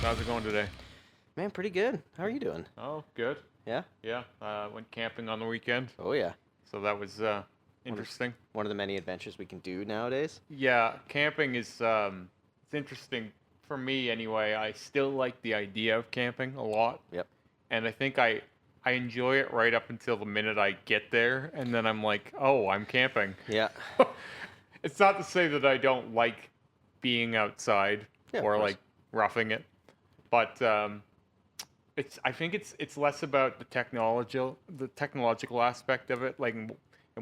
How's it going today? Man, pretty good. How are you doing? Oh, good. Yeah? Yeah, went camping on the weekend, Oh, yeah. so that was interesting. One of the many adventures we can do nowadays. Yeah, camping is it's interesting for me anyway. I still like the idea of camping a lot, Yep. and I think I enjoy it right up until the minute I get there, and then I'm like, oh, I'm camping. Yeah. It's not to say that I don't like being outside Yeah, of or course. like roughing it, but I think it's less about the technological aspect of it, like and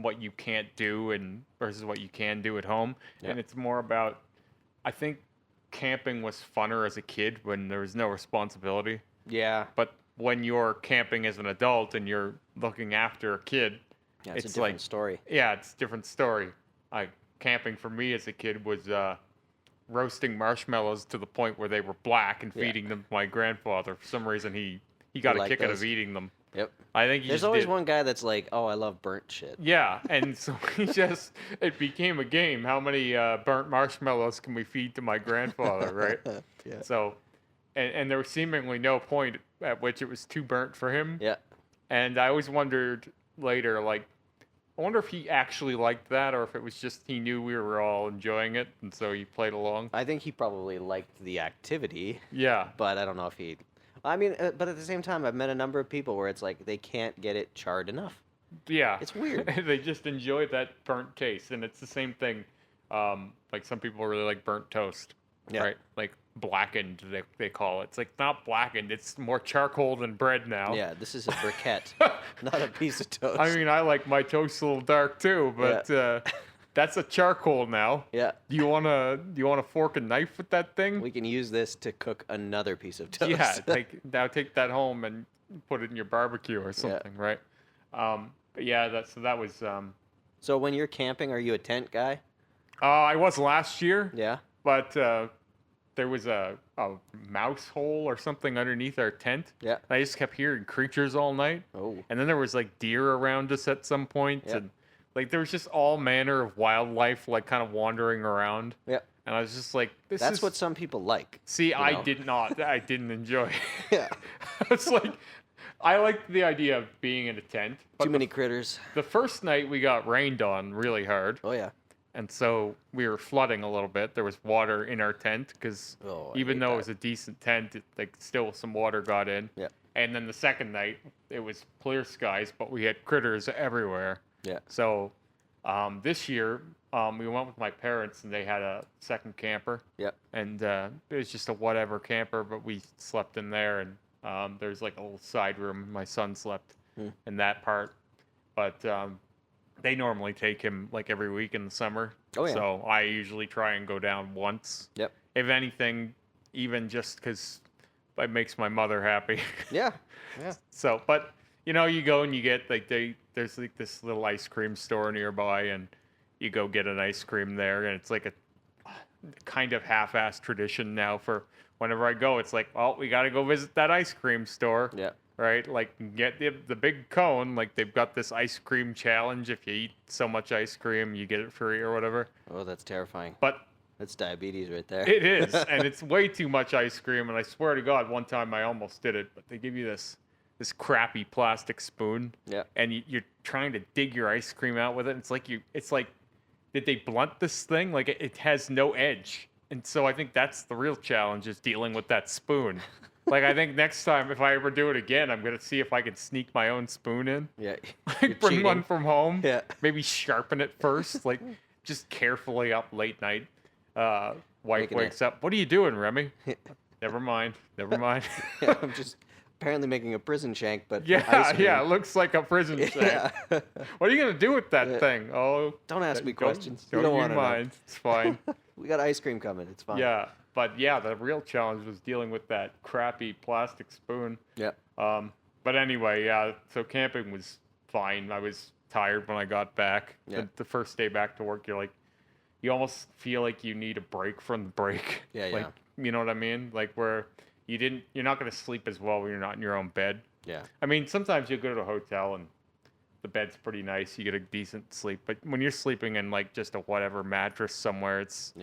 what you can't do and versus what you can do at home, Yep. and it's more about I think camping was funner as a kid when there was no responsibility, Yeah. but when you're camping as an adult and you're looking after a kid, Yeah, it's a it's different like story. yeah, it's a different story. Like camping for me as a kid was roasting marshmallows to the point where they were black and Yeah. feeding them to my grandfather. For some reason, he You got a like kick out those? of eating them. Yep. I think he There's just always did. one guy that's like, oh, I love burnt shit. Yeah, and so it became a game. How many burnt marshmallows can we feed to my grandfather, right? Yeah. So, and there was seemingly no point at which it was too burnt for him. Yeah. And I always wondered later, like, I wonder if he actually liked that or if it was just he knew we were all enjoying it and so he played along. I think he probably liked the activity, Yeah. but I don't know if he. I mean, but at the same time, I've met a number of people where it's like they can't get it charred enough. Yeah. It's weird. They just enjoy that burnt taste. And it's the same thing. Like some people really like burnt toast. Yeah. Right? Like blackened, they call it. It's like not blackened. It's more charcoal than bread now. Yeah, this is a briquette, not a piece of toast. I mean, I like my toast a little dark too, but that's a charcoal now. Yeah. Do you want a fork and knife with that thing? We can use this to cook another piece of toast. Yeah, now take that home and put it in your barbecue or something, right? But yeah, that was. So when you're camping, are you a tent guy? I was last year, Yeah. but there was a mouse hole or something underneath our tent. Yeah. And I just kept hearing creatures all night, Oh. and then there was like deer around us at some point, Yeah. and like there was just all manner of wildlife like kind of wandering around. Yeah. And I was just like, this That's is what some people like. See, you I know? did not. I didn't enjoy it. Yeah. It's like, I liked the idea of being in a tent. But Too many critters. the first night we got rained on really hard. Oh yeah. And so we were flooding a little bit. There was water in our tent because Oh, I even hate though it that. was a decent tent, like still some water got in. Yeah. And then the second night, it was clear skies, but we had critters everywhere. Yeah. So this year, we went with my parents and they had a second camper. Yeah. And it was just a whatever camper, but we slept in there. And there's like a little side room. My son slept in that part. But they normally take him like every week in the summer. Oh, yeah. So I usually try and go down once. Yep. If anything, even just because it makes my mother happy. Yeah. Yeah. So, but you know, you go and you get like there's like this little ice cream store nearby, and you go get an ice cream there, and it's like a kind of half-assed tradition now for whenever I go. It's like, well, we got to go visit that ice cream store. Yeah. Right? Like, get the big cone. Like, they've got this ice cream challenge. If you eat so much ice cream, you get it free or whatever. Oh, that's terrifying. But That's diabetes right there. it is, and it's way too much ice cream. And I swear to God, one time I almost did it. But they give you this crappy plastic spoon. Yeah. And you're trying to dig your ice cream out with it. It's like, did they blunt this thing? Like, it has no edge. And so I think that's the real challenge, is dealing with that spoon. Like, I think next time, if I ever do it again, I'm going to see if I can sneak my own spoon in. Yeah. Like, bring cheating. one from home. Yeah. Maybe sharpen it first. Like, just carefully up late night. Wife Making wakes up. What are you doing, Remy? Never mind. Never mind. Yeah, I'm just apparently making a prison shank, but for Yeah, ice cream. yeah. It looks like a prison shank. Yeah. What are you going to do with that Yeah. thing? Oh, Don't ask me questions. Don't You don't you want to know. mind. It's fine. We got ice cream coming. It's fine. Yeah, but yeah, the real challenge was dealing with that crappy plastic spoon. Yeah. But anyway, yeah, so camping was fine. I was tired when I got back. Yeah. The first day back to work, you almost feel like you need a break from the break. Yeah, Like, you know what I mean? Like, where you're not going to sleep as well when you're not in your own bed. Yeah. I mean, sometimes you go to a hotel and the bed's pretty nice. You get a decent sleep. But when you're sleeping in like just a whatever mattress somewhere, it's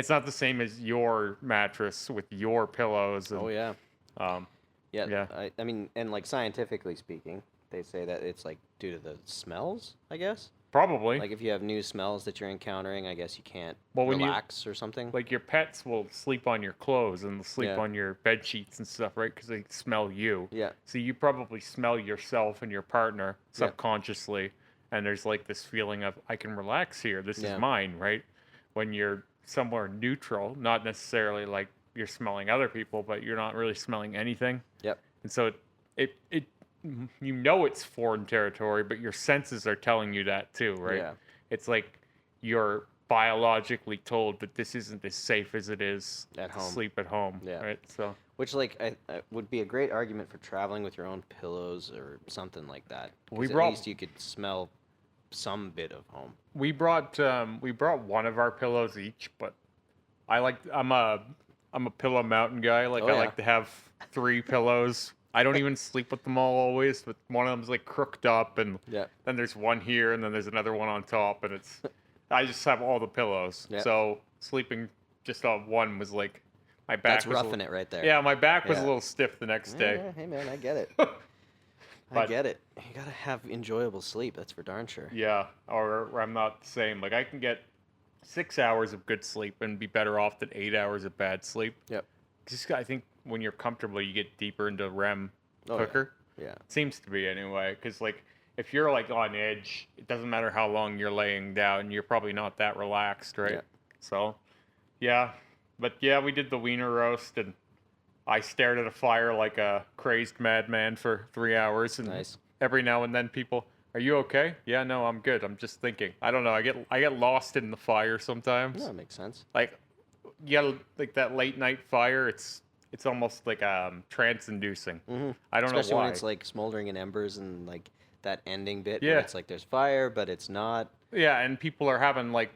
not the same as your mattress with your pillows. And, Oh yeah. Um, Yeah. yeah. I mean, and like scientifically speaking, they say that it's like due to the smells, I guess. Probably. Like if you have new smells that you're encountering, I guess you can't Well, when relax or something. like your pets will sleep on your clothes and they'll sleep Yeah. on your bed sheets and stuff, right? Because they smell you. Yeah. So you probably smell yourself and your partner Yeah. subconsciously, and there's like this feeling of I can relax here. This Yeah. is mine, right? When you're somewhere neutral, not necessarily like you're smelling other people, but you're not really smelling anything. Yep. And so it you know it's foreign territory, but your senses are telling you that too, right? Yeah. It's like you're biologically told that this isn't as safe as it is At to home. sleep at home, Yeah. right? So Which like I would be a great argument for traveling with your own pillows or something like that. We 'Cause brought- at least you could smell some bit of home. we brought one of our pillows each, but I'm a pillow mountain guy. Like Oh, I yeah. like to have 3 pillows. I don't even sleep with them all always, but one of them's like crooked up, and Yeah. then there's one here, and then there's another one on top, and I just have all the pillows. Yeah. So sleeping just on one was like my back. That's roughing it right there. Yeah, my back was a Yeah. little stiff the next day. Yeah, hey man, I get it. I But- get it. You gotta have enjoyable sleep. That's for darn sure. Yeah, or I'm not the same. Like I can get 6 hours of good sleep and be better off than 8 hours of bad sleep. Yep. Just I think when you're comfortable, you get deeper into REM Oh, yeah. quicker. Yeah. Seems to be anyway, because like if you're like on edge, it doesn't matter how long you're laying down, you're probably not that relaxed, right? Yeah. So, yeah, but yeah, we did the wiener roast, and I stared at a fire like a crazed madman for 3 hours, and Nice. every now and then people, "Are you okay?" "Yeah, no, I'm good. I'm just thinking." I don't know. I get lost in the fire sometimes. No, that makes sense. Like, you got like that late night fire. It's almost like trance-inducing. Mm-hmm. I don't Especially know why. when it's like smoldering in embers and like that ending bit Yeah. where it's like there's fire but it's not. Yeah, and people are having like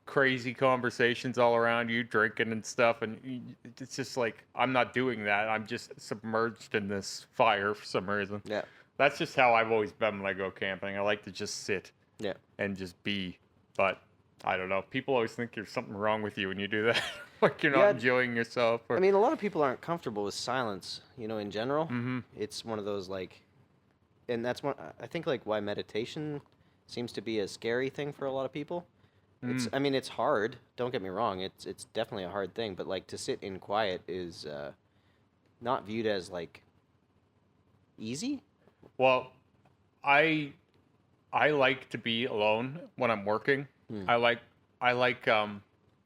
crazy conversations all around you, drinking and stuff, and it's just like I'm not doing that. I'm just submerged in this fire for some reason. Yeah. That's just how I've always been when I go camping. I like to just sit Yeah. and just be. But I don't know. People always think there's something wrong with you when you do that. Like you're not Yeah. enjoying yourself. Or, I mean, a lot of people aren't comfortable with silence, in general. hmm It's one of those like, and that's one, I think like why meditation seems to be a scary thing for a lot of people. I mean, it's hard. Don't get me wrong. It's definitely a hard thing, but like to sit in quiet is not viewed as like easy. Well, I like to be alone when I'm working. I like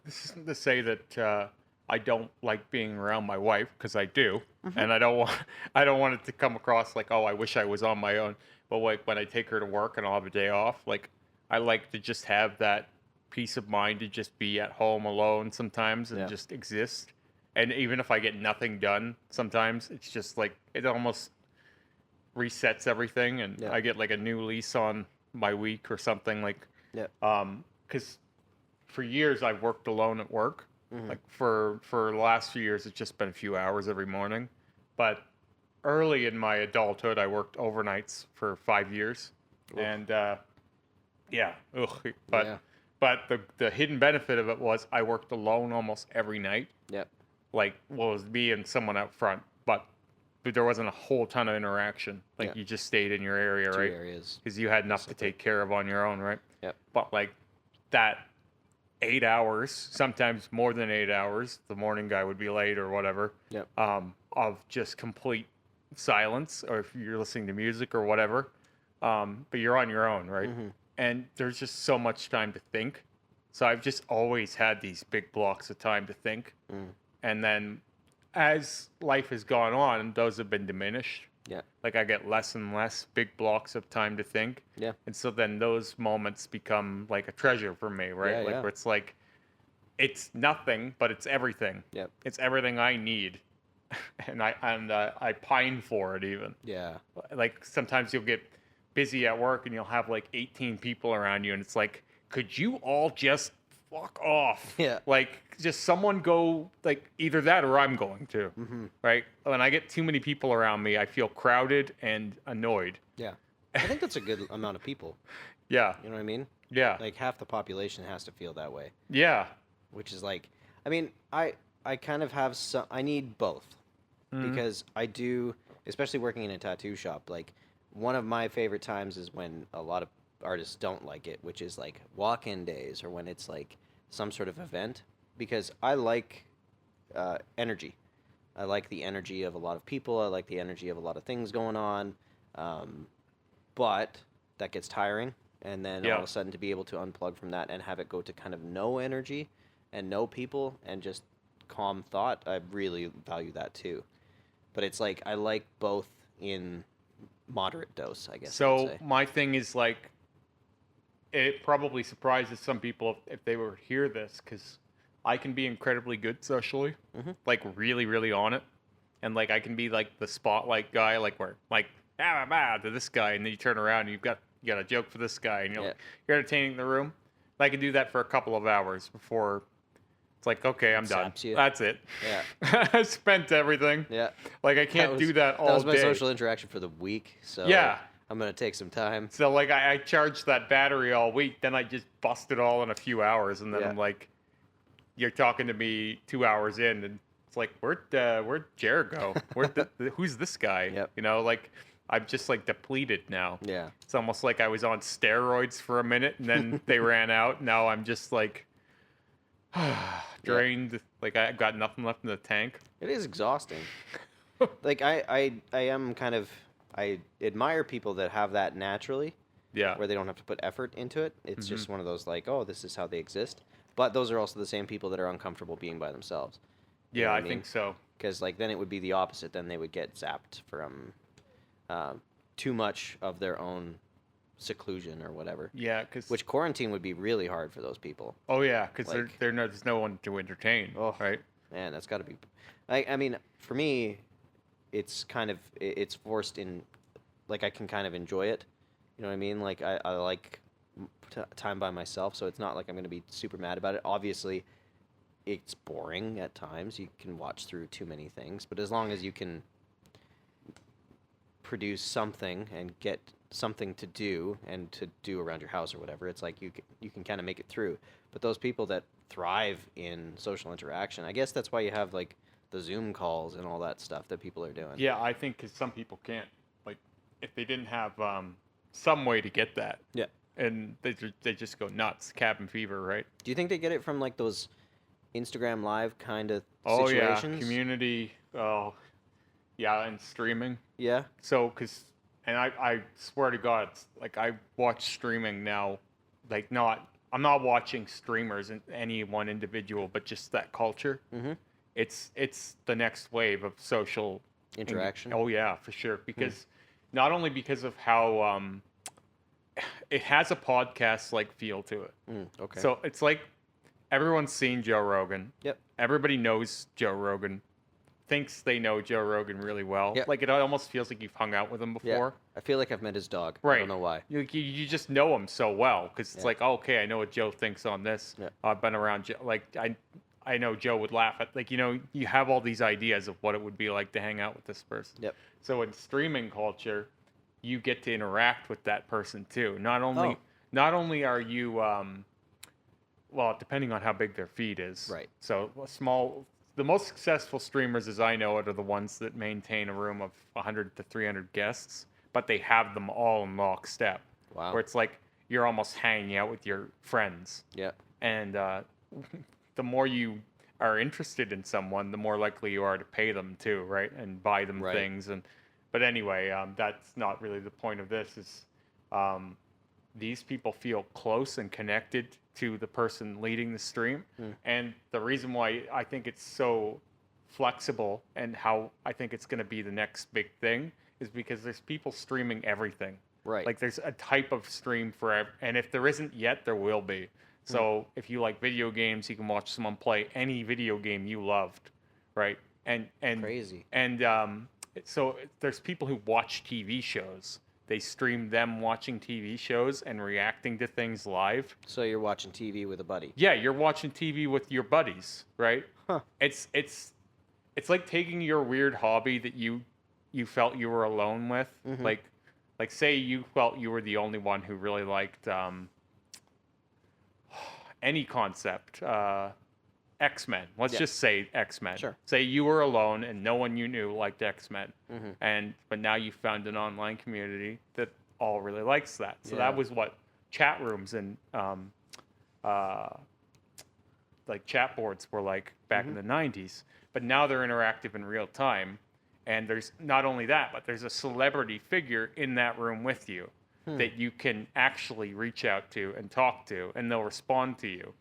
this isn't to say that I don't like being around my wife, because I do, and I don't want it to come across like, oh, I wish I was on my own. But like when I take her to work and I'll have a day off, like I like to just have that peace of mind to just be at home alone sometimes and Yeah. just exist. And even if I get nothing done, sometimes it's just like it almost resets everything, and Yeah. I get like a new lease on my week or something, like Yeah. because for years I've worked alone at work. Mhm. Like for the last few years, it's just been a few hours every morning. But early in my adulthood, I worked overnights for 5 years, Oof. and yeah, but Yeah. but the hidden benefit of it was I worked alone almost every night. Yep. Like, well, it was me and someone out front, but there wasn't a whole ton of interaction. Like Yeah. you just stayed in your area, Two right? areas. Because you had enough to Basically. take care of on your own, right? Yep. But like that 8 hours, sometimes more than 8 hours, the morning guy would be late or whatever, Yep. of just complete silence, or if you're listening to music or whatever, but you're on your own, right? Mhm. And there's just so much time to think. So I've just always had these big blocks of time to think. Mm. And then as life has gone on, those have been diminished. Yeah. Like I get less and less big blocks of time to think. Yeah. And so then those moments become like a treasure for me, right? Yeah, like yeah. where it's like, it's nothing, but it's everything. Yep. It's everything I need. And I pine for it even. Yeah. Like sometimes you'll get busy at work and you'll have like 18 people around you, and it's like, could you all just fuck off? Yeah. Like just someone go, like either that or I'm going to, Mhm. right? When I get too many people around me, I feel crowded and annoyed. Yeah. I think that's a good amount of people. Yeah. You know what I mean? Yeah. Like half the population has to feel that way, Yeah. which is like, I mean, I kind of have some. I need both Mhm. because I do, especially working in a tattoo shop. Like one of my favorite times is when a lot of artists don't like it, which is like walk-in days or when it's like some sort of event, because I like energy. I like the energy of a lot of people. I like the energy of a lot of things going on. Um, but that gets tiring. And then all Yeah. of a sudden to be able to unplug from that and have it go to kind of no energy and no people and just calm thought, I really value that too. But it's like I like both in moderate dose, I guess I would So say. my thing is like, it probably surprises some people if they were to hear this, because I can be incredibly good socially, Mm-hmm. like really, really on it, and like I can be like the spotlight guy, like where like to this guy, and then you turn around and you got a joke for this guy, and Yeah. you're entertaining the room. I can do that for a couple of hours before it's like, okay, I'm done. Saps you. That's it. Yeah. I spent everything. Yeah. Like I can't do that all That was my day. social interaction for the week. So Yeah. I'm gonna take some time. So like I charged that battery all week, then I just bust it all in a few hours, and then Yeah. I'm like, you're talking to me 2 hours in, and it's like, where'd Jared go? Who's this guy? Yep. You know, like I'm just like depleted now. Yeah. It's almost like I was on steroids for a minute, and then they ran out. Now I'm just like drained. Like I got nothing left in the tank. It is exhausting. Like I am kind of I admire people that have that naturally, Yeah. where they don't have to put effort into it. It's just one of those like, oh, this is how they exist. But those are also the same people that are uncomfortable being by themselves. You know Yeah, what I mean? think so. Because like then it would be the opposite. Then they would get zapped from too much of their own seclusion or whatever. Yeah, because Which quarantine would be really hard for those people. oh yeah, because like- there's no one to entertain. Oh. Right. Man, that's got to be. I mean, for me, it's kind of it's forced in, like I can kind of enjoy it. You know what I mean? Like I like time by myself, so it's not like I'm gonna be super mad about it. Obviously, it's boring at times. You can watch through too many things, but as long as you can produce something and get something to do and to do around your house or whatever, it's like you can kind of make it through. But those people that thrive in social interaction, I guess that's why you have like the Zoom calls and all that stuff that people are doing. Yeah, I think because some people can't, like, if they didn't have some way to get that, Yeah. and they just go nuts, cabin fever, right? Do you think they get it from like those Instagram Live kind of Oh yeah, situations? community. Oh, yeah, and streaming. Yeah. So, and I swear to God, it's like I watch streaming now, like I'm not watching streamers and any one individual, but just that culture. Mm-hmm. It's the next wave of social Interaction. Oh yeah, for sure. Because not only because of how it has a podcast like feel to it. Okay. So it's like everyone's seen Joe Rogan. Yep. Everybody knows Joe Rogan. Thinks they know Joe Rogan really well. Yep. Like it almost feels like you've hung out with him before. I feel like I've met his dog. Right. I don't know why. You just know him so well because it's Yeah. like, oh, okay, I know what Joe thinks on this. Yeah. I've been around Joe. Like I know Joe would laugh at, like, you have all these ideas of what it would be like to hang out with this person. Yep. So in streaming culture, you get to interact with that person too. Not Oh. only are you, well, depending on how big their feed is. Right. So the most successful streamers, as I know it, are the ones that maintain a room of 100 to 300 guests, but they have them all in lockstep. Wow. Where it's like you're almost hanging out with your friends. Yeah. And the more you are interested in someone, the more likely you are to pay them too, right? And buy them Right. things. But anyway, that's not really the point of this. Is these people feel close and connected to the person leading the stream, and the reason why I think it's so flexible and how I think it's going to be the next big thing is because there's people streaming everything. Right. Like there's a type of stream for and if there isn't yet, there will be. So if you like video games, you can watch someone play any video game you loved, right? And Crazy. And so there's people who watch TV shows. They stream them watching TV shows and reacting to things live. So you're watching TV with a buddy. Yeah, you're watching TV with your buddies, right? Huh. It's like taking your weird hobby that you felt you were alone with, like like say you felt you were the only one who really liked any concept, X-Men. Let's Yeah. just say X-Men. Sure. Say you were alone and no one you knew liked X-Men, Mm-hmm. but now you found an online community that all really likes that. So Yeah. that was what chat rooms and uh, like chat boards were like back in the 90s. But now they're interactive in real time, and there's not only that, but there's a celebrity figure in that room with you that you can actually reach out to and talk to, and they'll respond to you.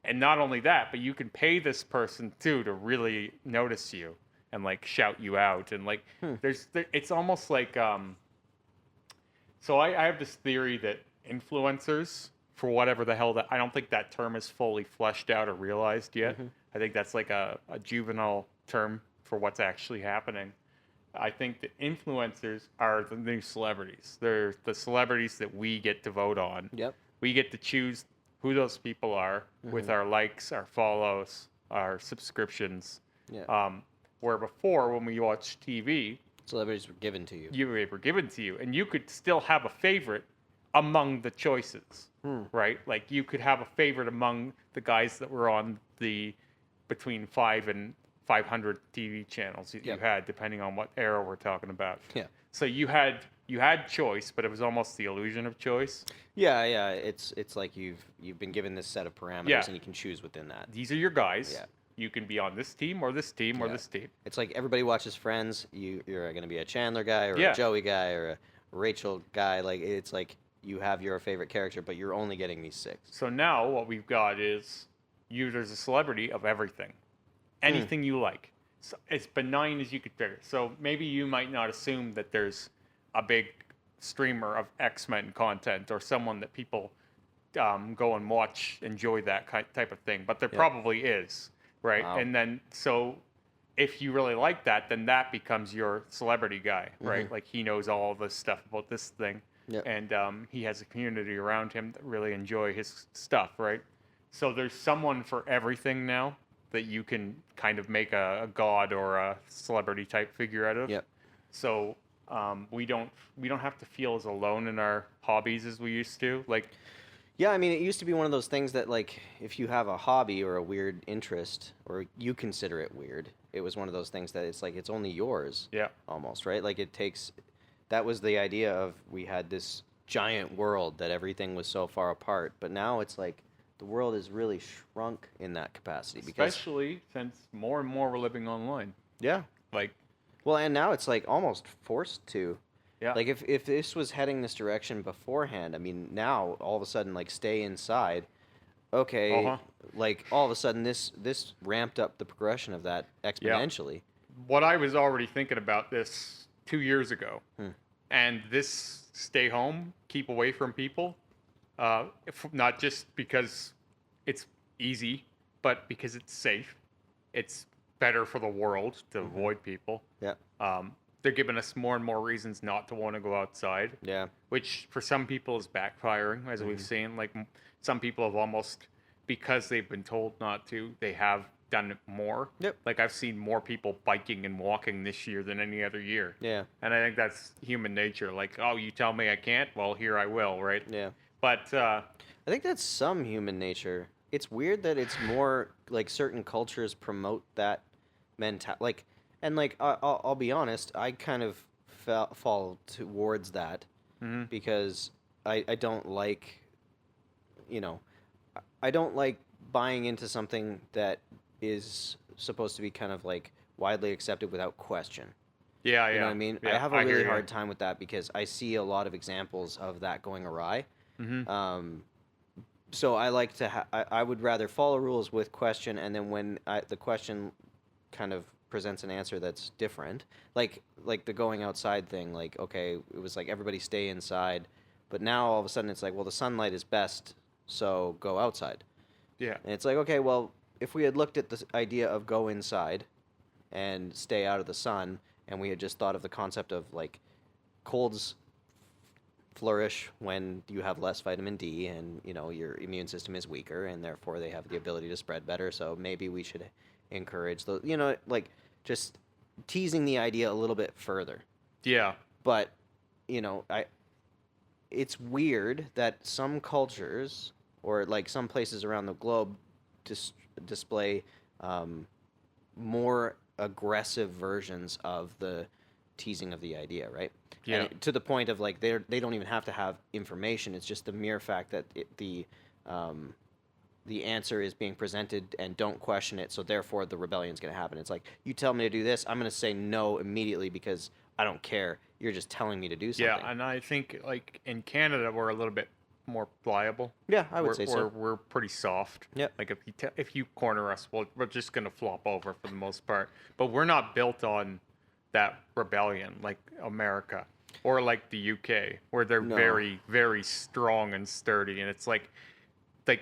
And not only that, but you can pay this person too to really notice you and like shout you out, and like it's almost like so I have this theory that influencers, for whatever the hell that, I don't think that term is fully fleshed out or realized yet. I think that's like a juvenile term for what's actually happening. I think that influencers are the new celebrities. They're the celebrities that we get to vote on. Yep. We get to choose who those people are with our likes, our follows, our subscriptions. Yeah. Where before, when we watched TV, Celebrities were given to you. they were given to you, and you could still have a favorite among the choices, right? Like you could have a favorite among the guys that were on the between 5 and 500 TV channels that you had, depending on what era we're talking about. Yeah. So you had choice, but it was almost the illusion of choice. Yeah, yeah. It's like you've been given this set of parameters and you can choose within that. These are your guys. Yeah. You can be on this team or this team or this team. It's like everybody watches Friends. You're going to be a Chandler guy or a Joey guy or a Rachel guy. Like it's like you have your favorite character, but you're only getting these 6. So now what we've got is there's a celebrity of everything. Anything you like. So as benign as you could figure. So maybe you might not assume that there's a big streamer of X-Men content or someone that people go and watch, enjoy that type of thing. But there probably is, right? Wow. And then, so if you really like that, then that becomes your celebrity guy, right? Like he knows all this stuff about this thing. Yep. And he has a community around him that really enjoy his stuff, right? So there's someone for everything now that you can kind of make a god or a celebrity type figure out of. Yep. So we don't have to feel as alone in our hobbies as we used to. Like, yeah, I mean, it used to be one of those things that, like, if you have a hobby or a weird interest, or you consider it weird, it was one of those things that it's like it's only yours. Yeah. Almost, right? Like, it takes. That was the idea of we had this giant world that everything was so far apart, but now it's like the world is really shrunk in that capacity. Especially since more and more we're living online. Yeah. Like, well, and now it's like almost forced to. yeah. Like if this was heading this direction beforehand, I mean, now all of a sudden, like, stay inside. Okay, like all of a sudden this ramped up the progression of that exponentially. What I was already thinking about this 2 years ago, and this stay home, keep away from people, not just because it's easy, but because it's safe. It's better for the world to avoid people. Yeah. They're giving us more and more reasons not to want to go outside. Yeah. Which for some people is backfiring, as we've seen. Like some people have almost, because they've been told not to, they have done it more. Yep. Like I've seen more people biking and walking this year than any other year. Yeah. And I think that's human nature. Like, oh, you tell me I can't? Well, here I will, right? Yeah. But I think that's some human nature. It's weird that it's more like certain cultures promote that mentality. Like, and like I'll be honest, I kind of fall towards that because I don't like, I don't like buying into something that is supposed to be kind of like widely accepted without question. yeah, You know what I mean? Yeah, I have a hear really you. hard time with that because I see a lot of examples of that going awry. So I like to I would rather follow rules with question, and then when the question kind of presents an answer that's different, like the going outside thing, like, okay, it was like everybody stay inside, but now all of a sudden it's like, well, the sunlight is best, so go outside. Yeah. And it's like, okay, well, if we had looked at the idea of go inside and stay out of the sun, and we had just thought of the concept of like colds flourish when you have less vitamin D and your immune system is weaker and therefore they have the ability to spread better, so maybe we should encourage the like just teasing the idea a little bit further. Yeah. But it's weird that some cultures or like some places around the globe display um, more aggressive versions of the teasing of the idea, right? Yeah. And to the point of like they don't even have to have information. It's just the mere fact that um, the answer is being presented and don't question it. So therefore, the rebellion's going to happen. It's like you tell me to do this, I'm going to say no immediately because I don't care. You're just telling me to do something. Yeah, and I think like in Canada we're a little bit more pliable. Yeah, I would say so. We're pretty soft. Yep. Like if you corner us, we're just gonna flop over for the most part. But we're not built on that rebellion like America or like the UK, where they're No. very very strong and sturdy, and it's like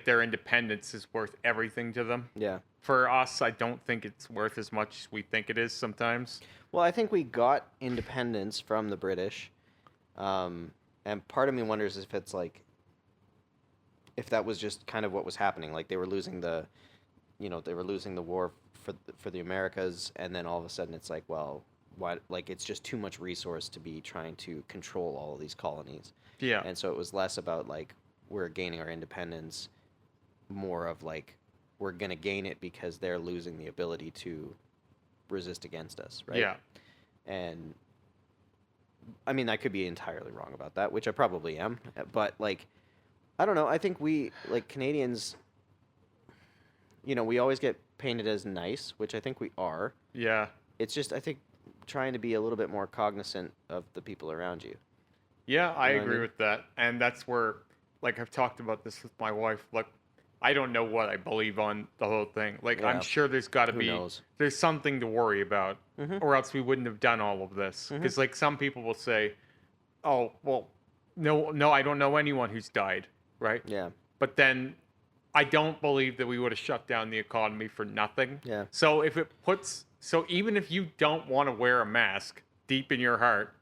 their independence is worth everything to them. Yeah. For us, I don't think it's worth as much as we think it is sometimes. Well, I think we got independence from the British, and part of me wonders if it's like, if that was just kind of what was happening. Like they were losing the war for the Americas, and then all of a sudden it's like, well, why? Like it's just too much resource to be trying to control all of these colonies. Yeah. And so it was less about like we're gaining our independence, more of like we're gonna gain it because they're losing the ability to resist against us, right? Yeah. And I mean, I could be entirely wrong about that, which I probably am, but like, I don't know. I think we, like Canadians, we always get painted as nice, which I think we are. Yeah. It's just, I think, trying to be a little bit more cognizant of the people around you. Yeah, I You know what I agree mean? with that. And that's where, like, I've talked about this with my wife. Like, I don't know what I believe on the whole thing. Like, I'm Yeah. sure there's got to Who be, knows? there's something to worry about, Mhm. or else we wouldn't have done all of this. Mhm. Because, like, some people will say, oh, well, no, I don't know anyone who's died, right? Yeah. But then I don't believe that we would have shut down the economy for nothing. Yeah. So so even if you don't want to wear a mask deep in your heart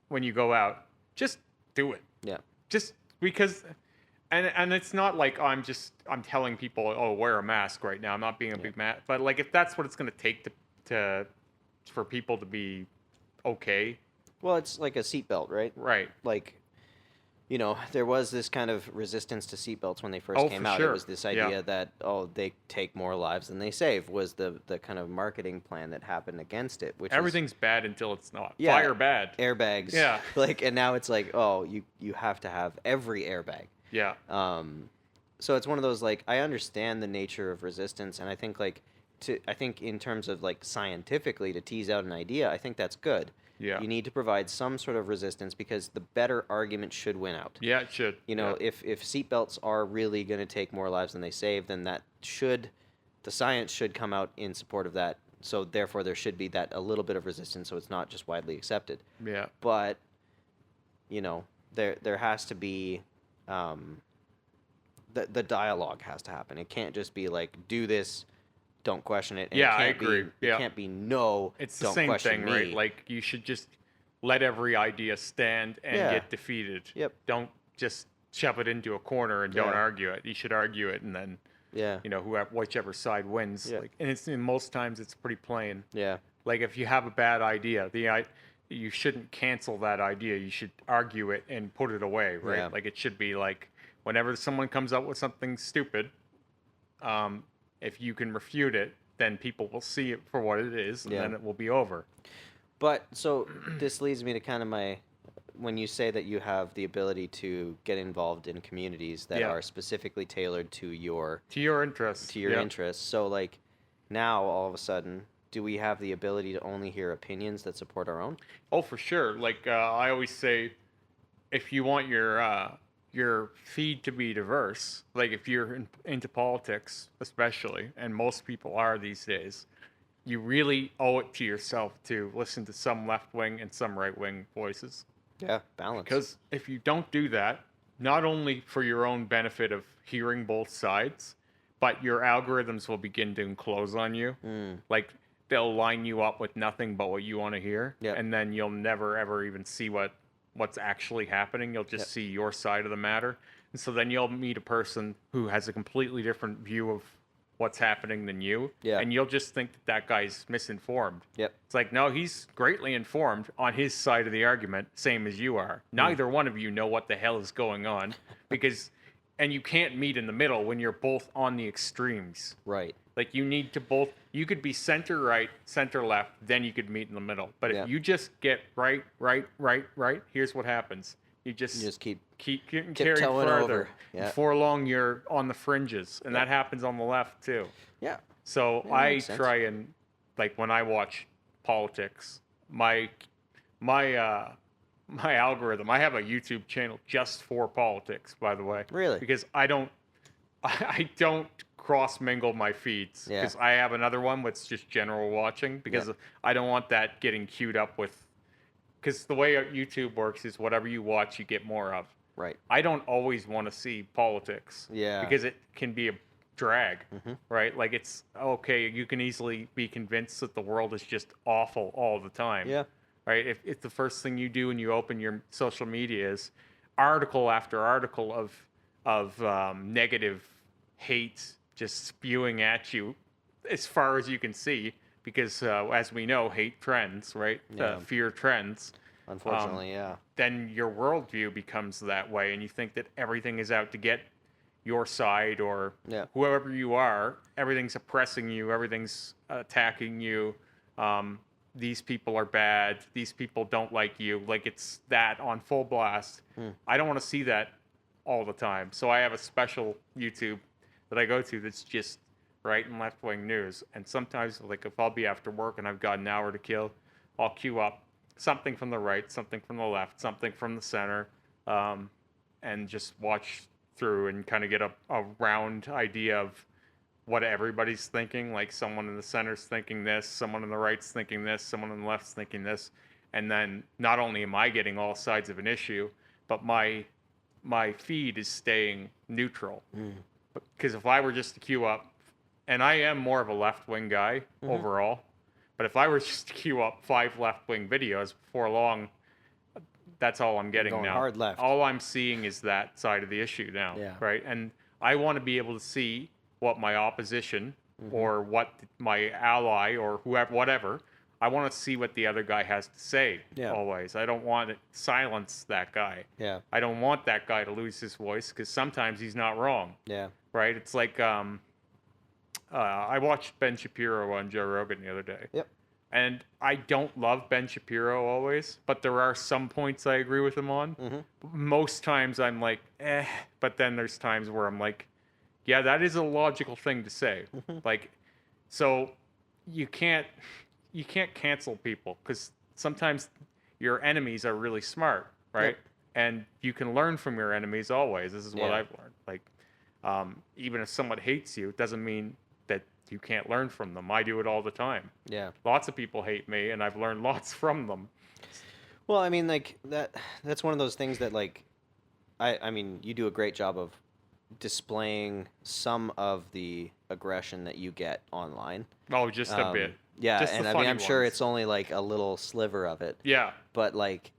when you go out, just do it. Yeah. Just because, and it's not like I'm telling people, oh, wear a mask right now. I'm not being a big man, but like if that's what it's going to take for people to be okay, Well, it's like a seatbelt, right? right? Like, there was this kind of resistance to seatbelts when they first Oh, came for out. sure. It was this Yeah. idea that, they take more lives than they save, was the kind of marketing plan that happened against it, which Everything's bad until it's not. Yeah. Fire bad. airbags. Yeah. Like, and now it's like, oh, you have to have every airbag. Yeah. So it's one of those, like, I understand the nature of resistance, and I think I think in terms of like scientifically to tease out an idea, I think that's good. Yeah. You need to provide some sort of resistance because the better argument should win out. Yeah, it should. Yeah. If seatbelts are really going to take more lives than they save, then the science should come out in support of that. So therefore, there should be that a little bit of resistance, so it's not just widely accepted. Yeah. But there has to be the dialogue has to happen. It can't just be like, do this, don't question it. And Yeah, it I can't agree. It Yeah. can't be no. It's the don't same question thing, me. right? Like you should just let every idea stand and Yeah. get defeated. Yep. Don't just shove it into a corner and don't Yeah. argue it. You should argue it, and then Yeah. whichever side wins. Yeah. Like, and in most times it's pretty plain. Yeah. Like if you have a bad idea, you shouldn't cancel that idea. You should argue it and put it away, right? Yeah. Like it should be like whenever someone comes up with something stupid, if you can refute it, then people will see it for what it is, and Yeah. then it will be over. But so this leads me to kind of when you say that you have the ability to get involved in communities that Yeah. are specifically tailored to your To your interests. Yeah. interests. So like now all of a sudden, do we have the ability to only hear opinions that support our own? Oh, for sure. Like I always say, if you want your feed to be diverse, like if you're into politics, especially, and most people are these days, you really owe it to yourself to listen to some left wing and some right wing voices. Yeah, balance. Because if you don't do that, not only for your own benefit of hearing both sides, but your algorithms will begin to enclose on you. Like they'll line you up with nothing but what you want to hear, Yep. and then you'll never ever even see what's actually happening. You'll just Yep. see your side of the matter, and so then you'll meet a person who has a completely different view of what's happening than you. Yeah. And you'll just think that that guy's misinformed. Yep. It's like, no, he's greatly informed on his side of the argument, same as you are. Neither one of you know what the hell is going on because, and you can't meet in the middle when you're both on the extremes. Right. Like you need to both, you could be center right, center left, then you could meet in the middle. But if you just get right, here's what happens. You just keep getting carried further. Over. Yeah. Before long, you're on the fringes, and that happens on the left too. Yeah. So Yeah, I makes sense. try and, like, when I watch politics, my algorithm. I have a YouTube channel just for politics, by the way. Really? Because I don't cross mingle my feeds because I have another one that's just general watching because I don't want that getting queued up with. Because the way YouTube works is whatever you watch, you get more of. Right. I don't always want to see politics. Yeah. Because it can be a drag, right? Like it's okay. You can easily be convinced that the world is just awful all the time. Yeah. Right. If the first thing you do when you open your social media is article after article of negative hate just spewing at you as far as you can see, because as we know, hate trends, right? Fear trends. Unfortunately, Then your worldview becomes that way, and you think that everything is out to get your side or whoever you are. Everything's oppressing you. Everything's attacking you. These people are bad. These people don't like you. Like it's that on full blast. I don't want to see that all the time. So I have a special YouTube that I go to that's just right and left wing news. And sometimes, like if I'll be after work and I've got an hour to kill, I'll queue up something from the right, something from the left, something from the center, and just watch through and kind of get a round idea of what everybody's thinking. Like someone in the center's thinking this, someone on the right's thinking this, someone on the left's thinking this. And then not only am I getting all sides of an issue, but my feed is staying neutral. Because if I were just to queue up, and I am more of a left-wing guy overall, but if I were just to queue up 5 left-wing videos before long, that's all I'm getting now. Hard left. All I'm seeing is that side of the issue now, right? And I want to be able to see what my opposition or what my ally or whoever, whatever, I want to see what the other guy has to say always. I don't want to silence that guy. Yeah. I don't want that guy to lose his voice because sometimes he's not wrong. Yeah. Right? It's like I watched Ben Shapiro on Joe Rogan the other day. Yep. And I don't love Ben Shapiro always, but there are some points I agree with him on. Most times I'm like, but then there's times where I'm like, yeah, that is a logical thing to say. Like, so you can't cancel people because sometimes your enemies are really smart, right? Yep. And you can learn from your enemies always. This is what I've learned. Like, even if someone hates you, it doesn't mean that you can't learn from them. I do it all the time. Yeah. Lots of people hate me, and I've learned lots from them. Well, I mean, like that's one of those things that, like, I mean, you do a great job of displaying some of the aggression that you get online. Oh, just a bit. Yeah, just and I mean, I'm sure it's only like a little sliver of it. Yeah. But like,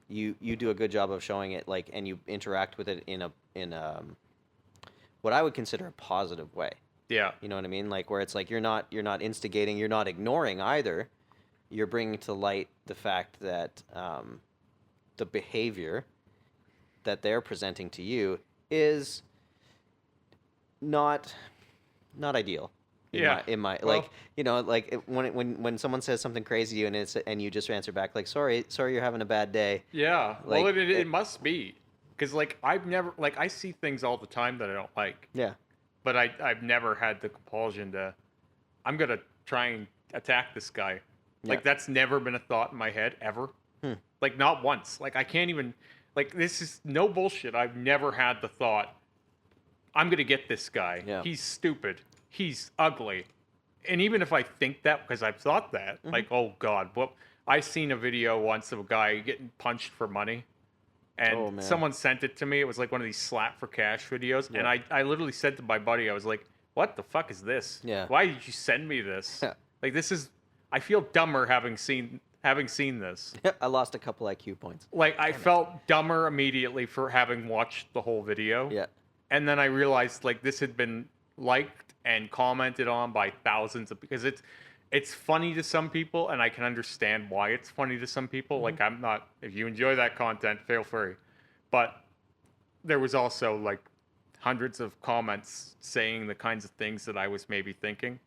you do a good job of showing it, like, and you interact with it in a what I would consider a positive way. Yeah. You know what I mean? Like where it's like you're not instigating, you're not ignoring either. You're bringing to light the fact that the behavior that they're presenting to you is not ideal. In my well, like, you know, like when someone says something crazy to you and you just answer back like sorry you're having a bad day. Yeah. Like, well, it must be because like I've never like I see things all the time that I don't like. Yeah. But I've never had the compulsion to I'm gonna try and attack this guy. Like that's never been a thought in my head ever. Like not once. Like I can't even like this is no bullshit. I've never had the thought I'm gonna get this guy. Yeah. He's stupid. He's ugly. And even if I think that, because I've thought that, like, oh God, well, I seen a video once of a guy getting punched for money. And someone sent it to me. It was like one of these slap for cash videos. Yeah. And I literally said to my buddy, I was like, what the fuck is this? Yeah. Why did you send me this? Like, this is, I feel dumber having seen this. I lost a couple IQ points. Like, I felt dumber immediately for having watched the whole video. Yeah. And then I realized, like, this had been liked and commented on by thousands of, because it's funny to some people, and I can understand why it's funny to some people. Like, I'm not, if you enjoy that content, feel free. But there was also like hundreds of comments saying the kinds of things that I was maybe thinking.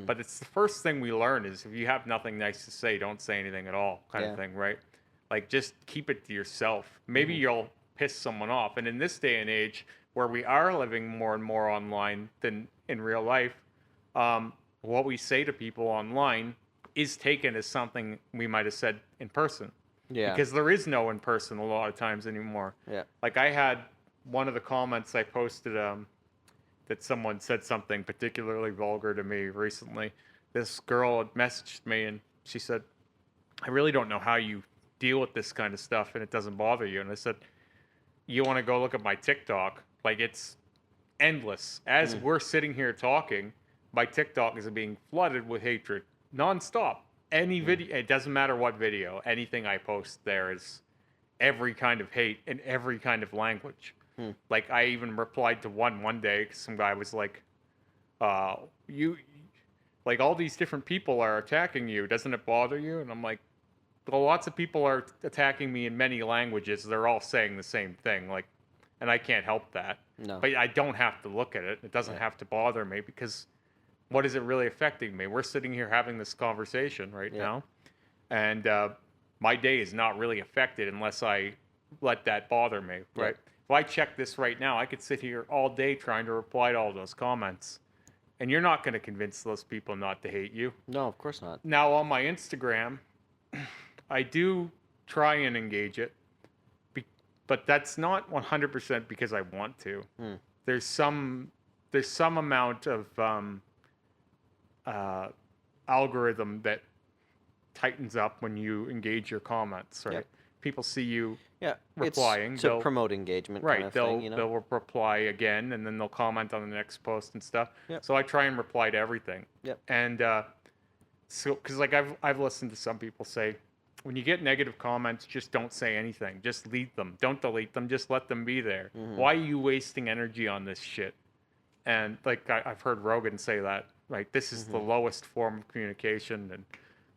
But it's the first thing we learn is if you have nothing nice to say, don't say anything at all, kind of thing, right? Like, just keep it to yourself. Maybe you'll piss someone off. And in this day and age where we are living more and more online than in real life, what we say to people online is taken as something we might have said in person. Yeah. Because there is no in person a lot of times anymore. Yeah. Like, I had one of the comments I posted that someone said something particularly vulgar to me recently. This girl had messaged me and she said, I really don't know how you deal with this kind of stuff and it doesn't bother you. And I said, you want to go look at my TikTok? Like, it's endless. As we're sitting here talking, my TikTok is being flooded with hatred nonstop. Any video, it doesn't matter what video, anything I post there is every kind of hate in every kind of language. Like, I even replied to one day, 'cause some guy was like, you, like, all these different people are attacking you. Doesn't it bother you? And I'm like, well, lots of people are attacking me in many languages. They're all saying the same thing. Like, and I can't help that. No. But I don't have to look at it. It doesn't have to bother me because what is it really affecting me? We're sitting here having this conversation right now. And my day is not really affected unless I let that bother me, right? If I check this right now, I could sit here all day trying to reply to all those comments. And you're not going to convince those people not to hate you. No, of course not. Now, on my Instagram, I do try and engage it. But that's not 100% because I want to. There's some amount of algorithm that tightens up when you engage your comments, right? People see you replying. It's to promote engagement, right? kind of They'll thing, you know? they'll reply again, and then they'll comment on the next post and stuff. So I try and reply to everything. And so, because like I've listened to some people say, when you get negative comments, just don't say anything. Just delete them. Don't delete them. Just let them be there. Why are you wasting energy on this shit? And like I've heard Rogan say that, like, this is the lowest form of communication, and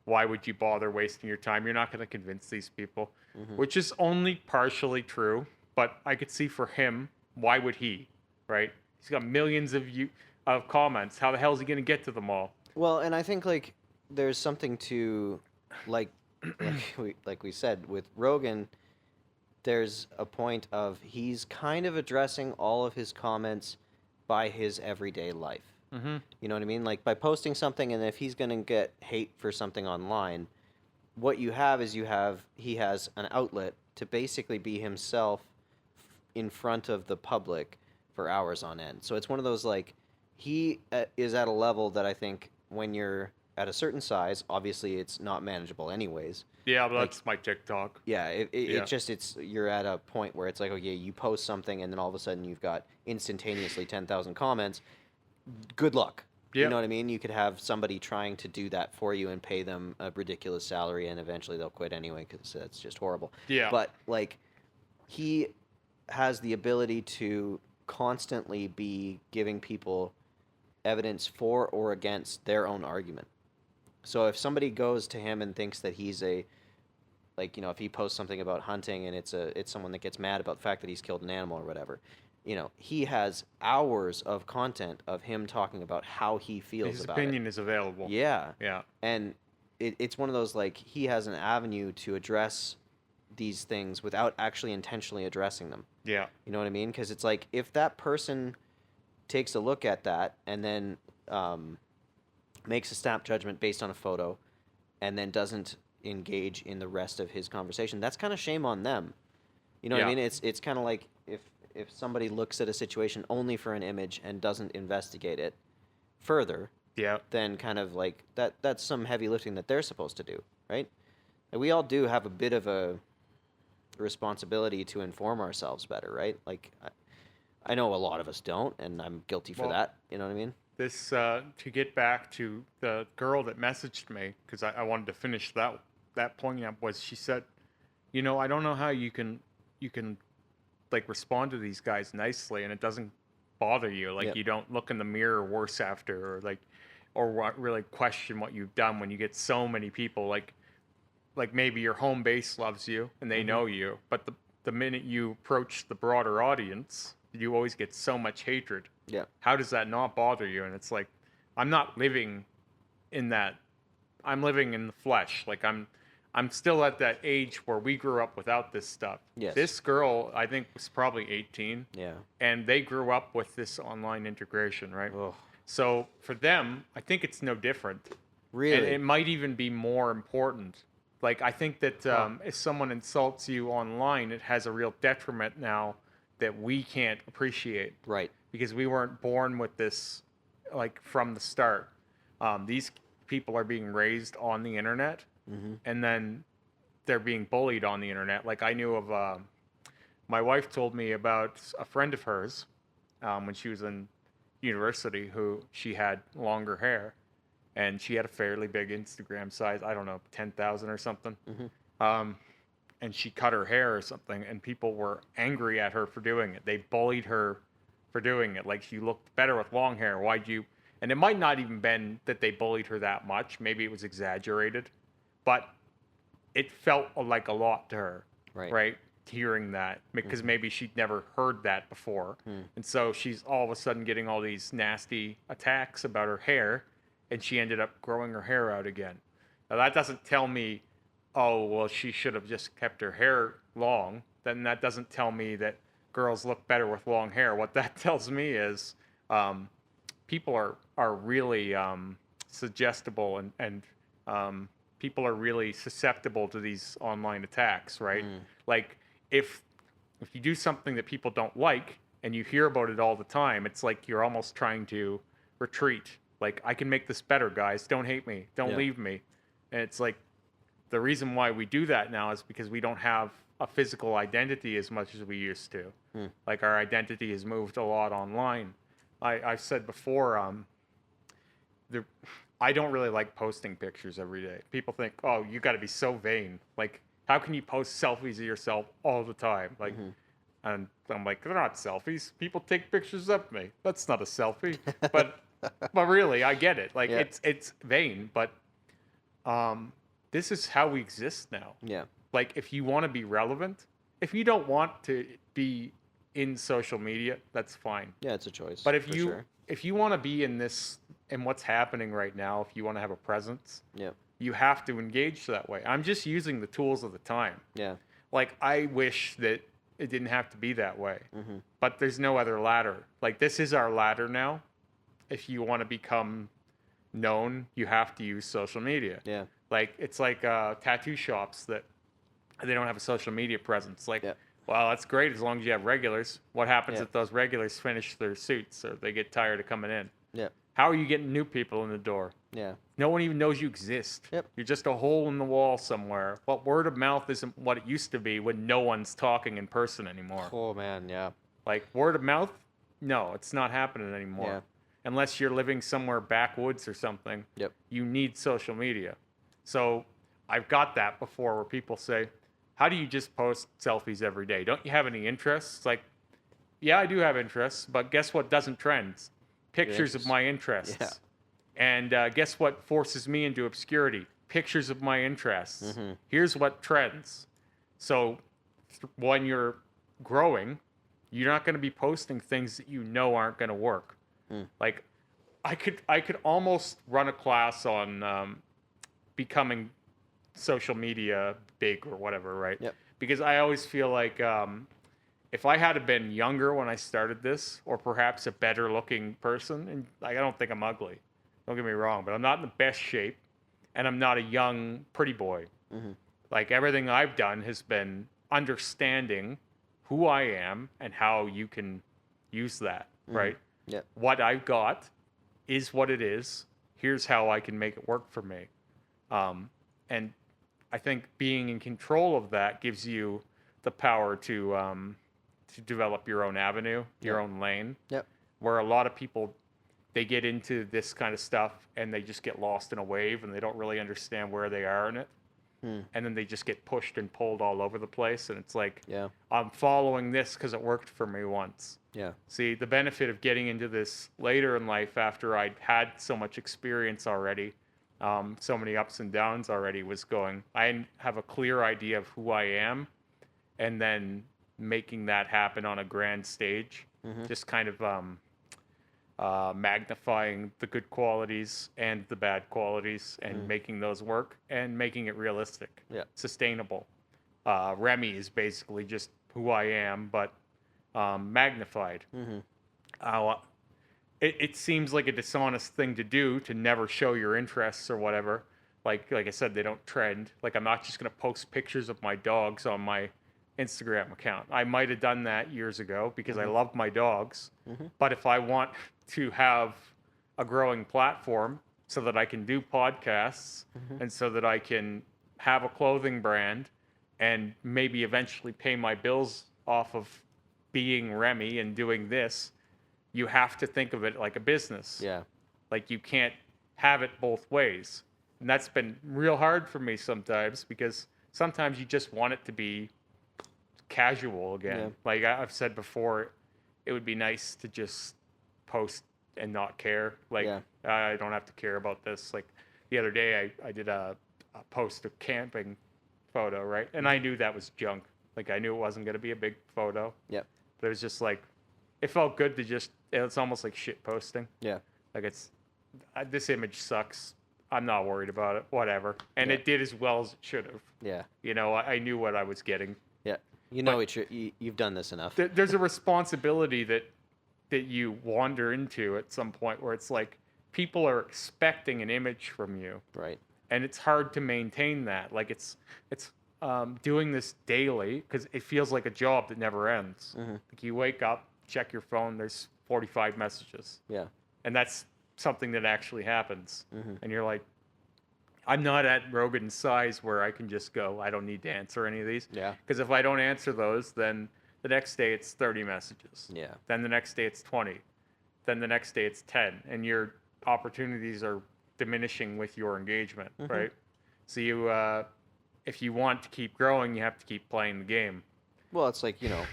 why would you bother wasting your time? You're not going to convince these people, which is only partially true. But I could see for him, why would he, right? He's got millions of comments. How the hell is he going to get to them all? Well, and I think, like, there's something to, like we said, with Rogan, there's a point of he's kind of addressing all of his comments by his everyday life. You know what I mean? Like, by posting something, and if he's going to get hate for something online, what you have is he has an outlet to basically be himself in front of the public for hours on end. So it's one of those, like, he is at a level that I think when you're at a certain size, obviously it's not manageable anyways. Yeah, but that's my TikTok. Yeah, it's you're at a point where it's like, okay, you post something and then all of a sudden you've got instantaneously 10,000 comments. Good luck. You know what I mean? You could have somebody trying to do that for you and pay them a ridiculous salary, and eventually they'll quit anyway because that's just horrible. Yeah. But, like, he has the ability to constantly be giving people evidence for or against their own argument. So if somebody goes to him and thinks that he's like, you know, if he posts something about hunting and it's someone that gets mad about the fact that he's killed an animal or whatever, you know, he has hours of content of him talking about how he feels about it. His opinion is available. Yeah. Yeah. And it's one of those, like, he has an avenue to address these things without actually intentionally addressing them. Yeah. You know what I mean? Because it's like, if that person takes a look at that and then makes a snap judgment based on a photo and then doesn't engage in the rest of his conversation, that's kind of shame on them. You know what I mean? It's kind of like if somebody looks at a situation only for an image and doesn't investigate it further, then kind of like that's some heavy lifting that they're supposed to do, right? And we all do have a bit of a responsibility to inform ourselves better, right? Like, I know a lot of us don't, and I'm guilty for that. You know what I mean? This to get back to the girl that messaged me, because I wanted to finish that point up, was she said, you know, I don't know how you can like respond to these guys nicely and it doesn't bother you. Like Yep. you don't look in the mirror worse after, or like, really question what you've done when you get so many people. Like maybe your home base loves you and they know you, but the minute you approach the broader audience, you always get so much hatred. Yeah. How does that not bother you? And it's like, I'm not living in that. I'm living in the flesh. Like I'm still at that age where we grew up without this stuff. Yes. This girl, I think, was probably 18. Yeah. And they grew up with this online integration, right? Ugh. So for them, I think it's no different. Really? And it might even be more important. Like, I think that if someone insults you online, it has a real detriment now that we can't appreciate. Right. Because we weren't born with this, like, from the start. These people are being raised on the internet, and then they're being bullied on the internet. Like, I knew of, my wife told me about a friend of hers when she was in university who she had longer hair. And she had a fairly big Instagram size, I don't know, 10,000 or something. And she cut her hair or something, and people were angry at her for doing it. They bullied her for doing it. Like, she looked better with long hair. Why'd you? And it might not even been that they bullied her that much. Maybe it was exaggerated. But it felt like a lot to her, right? Hearing that, because maybe she'd never heard that before. And so she's all of a sudden getting all these nasty attacks about her hair. And she ended up growing her hair out again. Now, that doesn't tell me, oh, well, she should have just kept her hair long. Then that doesn't tell me that girls look better with long hair. What that tells me is people are really suggestible and people are really susceptible to these online attacks, right? Like, if you do something that people don't like and you hear about it all the time, it's like you're almost trying to retreat. Like, I can make this better, guys. Don't hate me. Don't leave me. And it's like, the reason why we do that now is because we don't have a physical identity as much as we used to. Like, our identity has moved a lot online. I've said before, I don't really like posting pictures every day. People think, oh, you got to be so vain. Like, how can you post selfies of yourself all the time? Like, and I'm like, they're not selfies. People take pictures of me. That's not a selfie. But really, I get it. Like, it's vain, but this is how we exist now. Yeah. Like, if you want to be relevant, if you don't want to be in social media, that's fine. Yeah, it's a choice. But if you want to be in what's happening right now, if you want to have a presence, you have to engage that way. I'm just using the tools of the time. Yeah. Like, I wish that it didn't have to be that way. But there's no other ladder. Like, this is our ladder now. If you want to become known, you have to use social media. Yeah. Like, it's like tattoo shops that they don't have a social media presence. Like, well, that's great as long as you have regulars. What happens if those regulars finish their suits or they get tired of coming in? Yeah. How are you getting new people in the door? Yeah. No one even knows you exist. Yep. You're just a hole in the wall somewhere. Well, word of mouth isn't what it used to be when no one's talking in person anymore. Oh, man, yeah. Like, word of mouth? No, it's not happening anymore. Yeah. Unless you're living somewhere backwoods or something, you need social media. So I've got that before where people say, how do you just post selfies every day? Don't you have any interests? Like, yeah, I do have interests, but guess what doesn't trend? Pictures of my interests. Yeah. And guess what forces me into obscurity? Pictures of my interests. Here's what trends. So when you're growing, you're not going to be posting things that you know aren't going to work. Like, I could almost run a class on becoming social media big or whatever, right? Yep. Because I always feel like if I had been younger when I started this, or perhaps a better looking person, and like, I don't think I'm ugly, don't get me wrong, but I'm not in the best shape, and I'm not a young pretty boy. Like, everything I've done has been understanding who I am and how you can use that, right? Yeah. What I've got is what it is. Here's how I can make it work for me. And I think being in control of that gives you the power to develop your own avenue, your own lane. Yep. Where a lot of people, they get into this kind of stuff and they just get lost in a wave and they don't really understand where they are in it. and then they just get pushed and pulled all over the place. And it's like, Yeah. I'm following this because it worked for me once. Yeah. See, the benefit of getting into this later in life after I'd had so much experience already, so many ups and downs already, was going, I have a clear idea of who I am, and then making that happen on a grand stage, just kind of magnifying the good qualities and the bad qualities and making those work and making it realistic, sustainable. Remy is basically just who I am, but magnified. It seems like a dishonest thing to do, to never show your interests or whatever. Like I said, they don't trend. Like, I'm not just going to post pictures of my dogs on my Instagram account. I might have done that years ago because I love my dogs. But if I want to have a growing platform so that I can do podcasts and so that I can have a clothing brand and maybe eventually pay my bills off of being Remy and doing this, you have to think of it like a business. Yeah. Like, you can't have it both ways. And that's been real hard for me sometimes, because sometimes you just want it to be casual again. Yeah. Like I've said before, it would be nice to just post and not care. Like, I don't have to care about this. Like, the other day I did a post of camping photo, right? And I knew that was junk. Like, I knew it wasn't going to be a big photo. Yeah. But it was just like, it felt good to just, it's almost like shit posting. Yeah. Like, it's, this image sucks. I'm not worried about it. Whatever. And it did as well as it should have. Yeah. You know, I knew what I was getting. Yeah. You know, you've done this enough. There's a responsibility that you wander into at some point, where it's like, people are expecting an image from you. Right. And it's hard to maintain that. Like, it's doing this daily, because it feels like a job that never ends. Like, you wake up, check your phone, there's 45 messages. Yeah. And that's something that actually happens. And you're like, I'm not at Rogan's size where I can just go, I don't need to answer any of these. Yeah. Because if I don't answer those, then the next day it's 30 messages. Yeah. Then the next day it's 20. Then the next day it's 10. And your opportunities are diminishing with your engagement, right? So you, if you want to keep growing, you have to keep playing the game. Well, it's like, you know,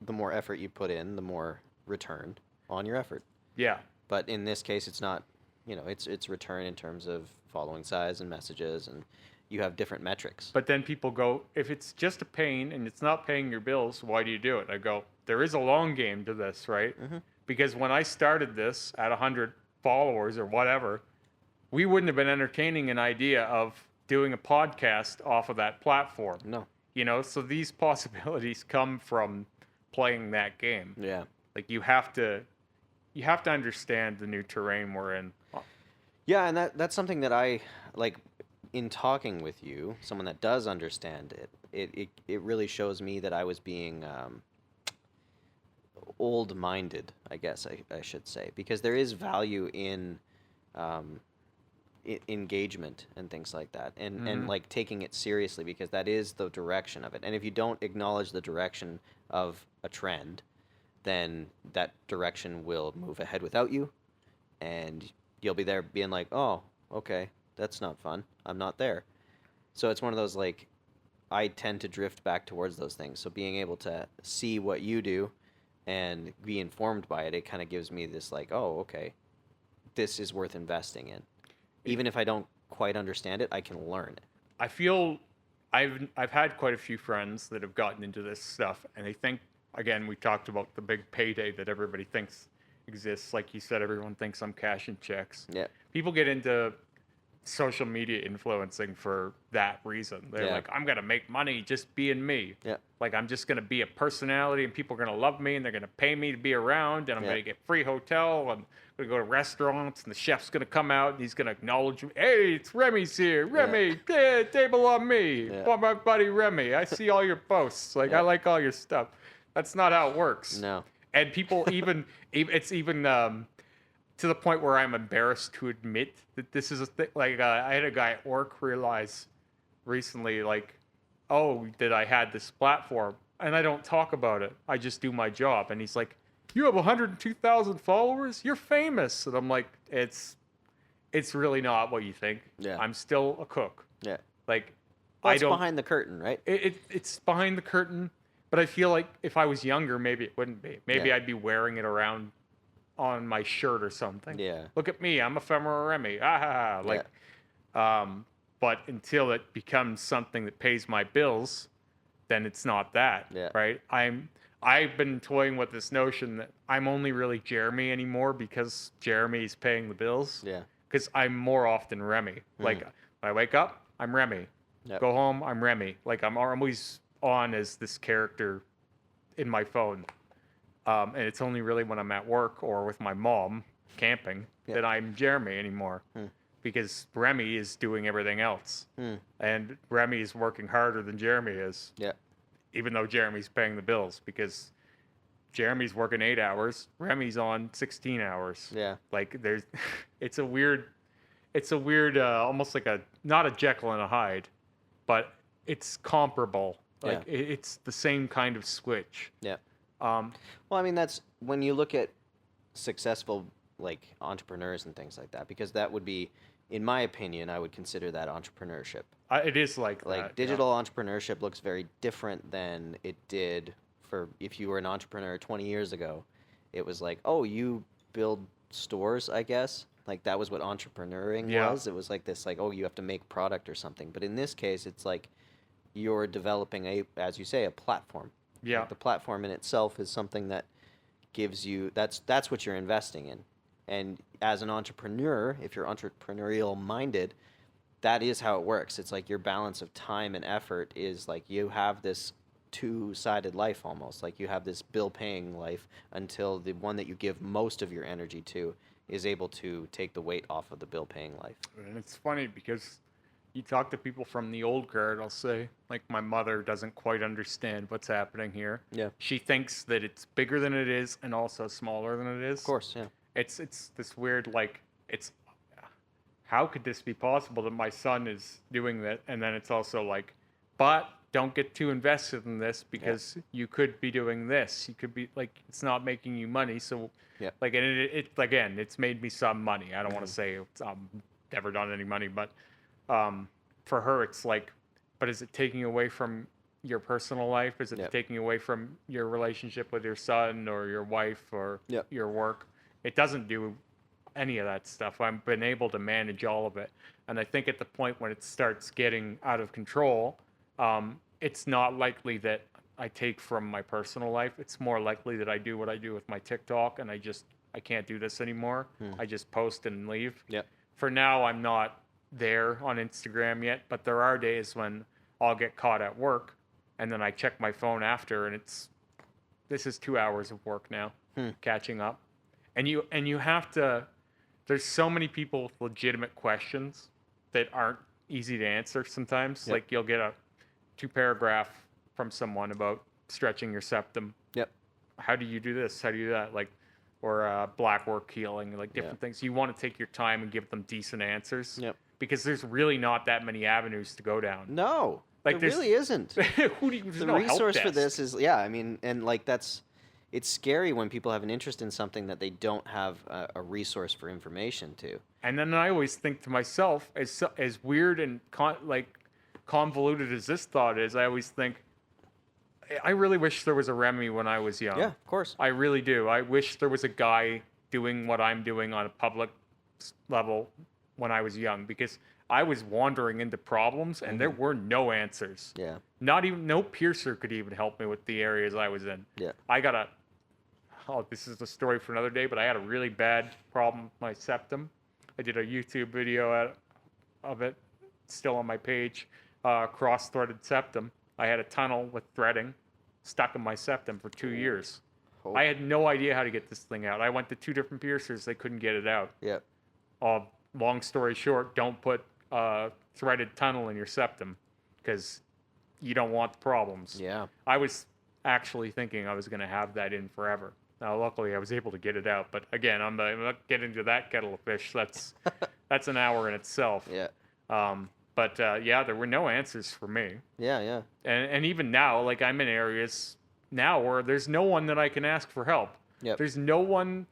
the more effort you put in, the more return on your effort. Yeah. But in this case, it's not, you know, it's return in terms of following size and messages, and you have different metrics. But then people go, if it's just a pain and it's not paying your bills, why do you do it? I go, there is a long game to this, right? Because when I started this at 100 followers or whatever, we wouldn't have been entertaining an idea of doing a podcast off of that platform. No. You know, so these possibilities come from playing that game. Yeah. Like, you have to understand the new terrain we're in. Yeah, and that's something that I like in talking with you, someone that does understand it. It really shows me that I was being old-minded, I guess I should say, because there is value in engagement and things like that, and like taking it seriously, because that is the direction of it. And if you don't acknowledge the direction of a trend, then that direction will move ahead without you, and you'll be there being like, oh, okay, that's not fun. I'm not there. So it's one of those, like, I tend to drift back towards those things. So being able to see what you do and be informed by it, it kind of gives me this, like, oh, okay, this is worth investing in. Even if I don't quite understand it, I can learn it. I feel I've had quite a few friends that have gotten into this stuff, and they think, again, we talked about the big payday that everybody thinks exists. Like you said, everyone thinks I'm cashing checks. Yeah. People get into social media influencing for that reason. They're like, I'm gonna make money just being me. Yeah. Like, I'm just gonna be a personality, and people are gonna love me, and they're gonna pay me to be around, and I'm gonna get free hotel, and I'm gonna go to restaurants, and the chef's gonna come out, and he's gonna acknowledge me. Hey, it's Remy's here. Remy, yeah, table on me. Yeah. For my buddy Remy. I see all your posts. Like, I like all your stuff. That's not how it works. No. And people it's even to the point where I'm embarrassed to admit that this is a thing. Like, I had a guy at work realize recently, like, oh, that I had this platform, and I don't talk about it. I just do my job. And he's like, you have 102,000 followers? You're famous. And I'm like, it's really not what you think. Yeah. I'm still a cook. Yeah. Like, Well, I it's don't. behind the curtain, right? It's behind the curtain, but I feel like if I was younger, maybe it wouldn't be. Maybe Yeah. I'd be wearing it around on my shirt or something. Yeah. Look at me, I'm ephemeral Remy. Ah, Yeah. like, but until it becomes something that pays my bills, then it's not that, Yeah. right? I've been toying with this notion that I'm only really Jeremy anymore because Jeremy's paying the bills. Yeah. Because I'm more often Remy. Like, when I wake up, I'm Remy. Yep. Go home, I'm Remy. Like, I'm always on as this character in my phone. And it's only really when I'm at work or with my mom camping that I'm Jeremy anymore. Because Remy is doing everything else. And Remy is working harder than Jeremy is. Yeah. Even though Jeremy's paying the bills. Because Jeremy's working 8 hours, Remy's on 16 hours. Yeah. Like, there's, it's a weird, almost like not a Jekyll and a Hyde, but it's comparable. Like, it's the same kind of switch. Yeah. Well, I mean, that's when you look at successful, like, entrepreneurs and things like that, because that would be, in my opinion, I would consider that entrepreneurship. It is like Like, digital entrepreneurship looks very different than it did for if you were an entrepreneur 20 years ago. It was like, oh, you build stores, I guess. Like, that was what entrepreneuring was. It was like this, like, oh, you have to make product or something. But in this case, it's like you're developing as you say, a platform. Yeah. Like, the platform in itself is something that gives you, that's what you're investing in. And as an entrepreneur, if you're entrepreneurial minded, that is how it works. It's like your balance of time and effort is like you have this two-sided life almost. Like you have this bill-paying life until the one that you give most of your energy to is able to take the weight off of the bill-paying life. And it's funny because you talk to people from the old guard, I'll say, like my mother doesn't quite understand what's happening here. Yeah. She thinks that it's bigger than it is and also smaller than it is. Of course, yeah. It's this weird, like, it's, how could this be possible that my son is doing that? And then it's also like, but don't get too invested in this because you could be doing this. You could be, like, it's not making you money. So, like, and it again, it's made me some money. I don't want to say it's never done any money, but for her, it's like, but is it taking away from your personal life? Is it taking away from your relationship with your son or your wife or your work? It doesn't do any of that stuff. I've been able to manage all of it. And I think at the point when it starts getting out of control, it's not likely that I take from my personal life. It's more likely that I do what I do with my TikTok and I can't do this anymore. I just post and leave. For now, I'm not there on Instagram yet, but there are days when I'll get caught at work and then I check my phone after and this is 2 hours of work now, catching up. And you have to, there's so many people with legitimate questions that aren't easy to answer sometimes. Like you'll get a 2-paragraph from someone about stretching your septum. How do you do this? How do you do that? Like, or black work healing, like different things. You want to take your time and give them decent answers. Because there's really not that many avenues to go down. No, like there really isn't. The no resource for this is, I mean, and like it's scary when people have an interest in something that they don't have a resource for information to. And then I always think to myself, as weird and convoluted as this thought is, I always think, I really wish there was a Remy when I was young. Yeah, of course. I really do. I wish there was a guy doing what I'm doing on a public level when I was young, because I was wandering into problems and there were no answers. No piercer could even help me with the areas I was in. This is a story for another day, but I had a really bad problem with my septum. I did a YouTube video of it, still on my page, cross-threaded septum. I had a tunnel with threading stuck in my septum for 2 years. I had no idea how to get this thing out. I went to 2 different piercers. They couldn't get it out. Long story short, don't put threaded tunnel in your septum because you don't want the problems. I was actually thinking I was going to have that in forever. Now, luckily, I was able to get it out. But again, I'm not getting into that kettle of fish. That's an hour in itself. But there were no answers for me. And even now, like, I'm in areas now where there's no one that I can ask for help. There's no one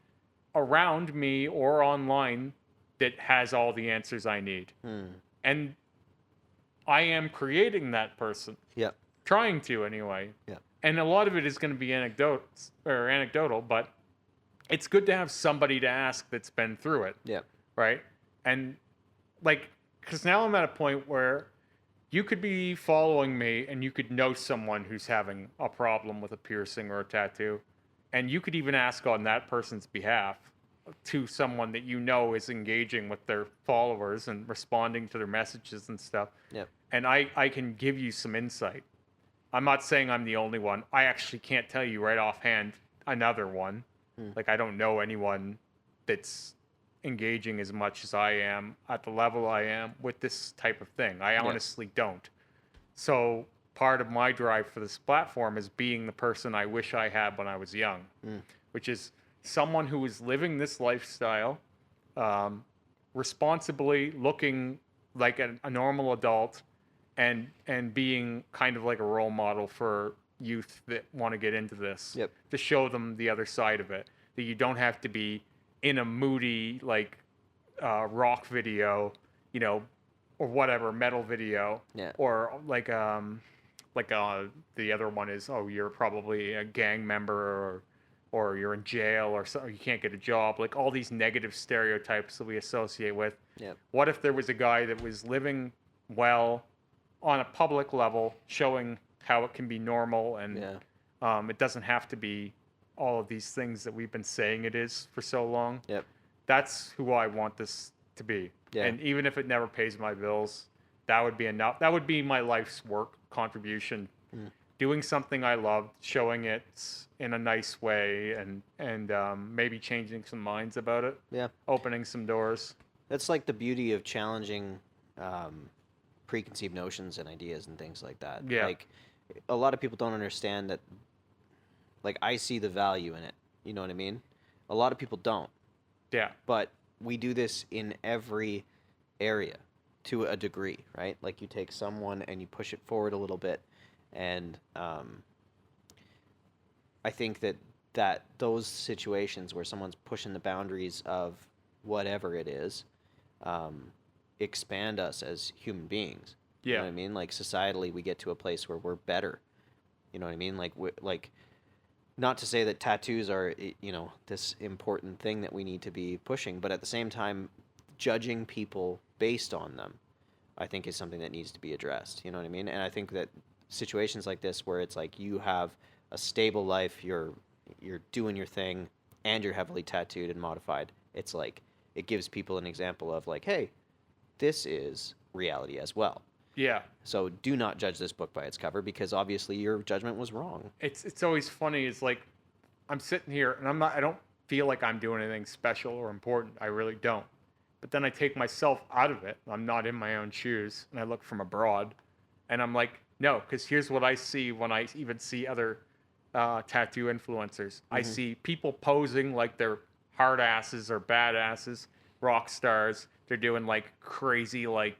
around me or online that has all the answers I need. And Yeah. I am creating that person, Yeah. trying to anyway. Yeah. And a lot of it is going to be anecdotal, but it's good to have somebody to ask that's been through it, Yeah. right? And like, because now I'm at a point where you could be following me and you could know someone who's having a problem with a piercing or a tattoo, and you could even ask on that person's behalf to someone that you know is engaging with their followers and responding to their messages and stuff. Yeah. And I can give you some insight. I'm not saying I'm the only one. I actually can't tell you right offhand another one. Like, I don't know anyone that's engaging as much as I am at the level I am with this type of thing. I honestly don't. So part of my drive for this platform is being the person I wish I had when I was young, which is someone who is living this lifestyle, responsibly, looking like a normal adult, and being kind of like a role model for youth that want to get into this, Yep. to show them the other side of it, that you don't have to be in a moody like rock video, you know, or whatever, metal video, Yeah. or like the other one is, oh, you're probably a gang member, or you're in jail, or so, you can't get a job, like all these negative stereotypes that we associate with. Yep. What if there was a guy that was living well on a public level, showing how it can be normal, and it doesn't have to be all of these things that we've been saying it is for so long. Yep. That's who I want this to be. Yeah. And even if it never pays my bills, that would be enough. That would be my life's work contribution. Doing something I love, showing it in a nice way, and maybe changing some minds about it. Yeah. Opening some doors. That's like the beauty of challenging preconceived notions and ideas and things like that. Yeah. Like, a lot of people don't understand that. Like, I see the value in it. You know what I mean? A lot of people don't. Yeah. But we do this in every area to a degree, right? Like, you take someone and you push it forward a little bit, and I think that those situations where someone's pushing the boundaries of whatever it is expand us as human beings. You know what I mean? Like, societally, we get to a place where we're better. You know what I mean? Like, not to say that tattoos are, you know, this important thing that we need to be pushing, but at the same time, judging people based on them, I think, is something that needs to be addressed. You know what I mean? And I think that situations like this, where it's like you have a stable life, you're doing your thing, and you're heavily tattooed and modified, it's like, it gives people an example of like, hey, this is reality as well. Yeah. So do not judge this book by its cover, because obviously your judgment was wrong. It's always funny. It's like, I'm sitting here and I don't feel like I'm doing anything special or important. I really don't. But then I take myself out of it. I'm not in my own shoes, and I look from abroad, and I'm like, no, because here's what I see when I even see other tattoo influencers. I see people posing like they're hard asses or badasses, rock stars. They're doing like crazy like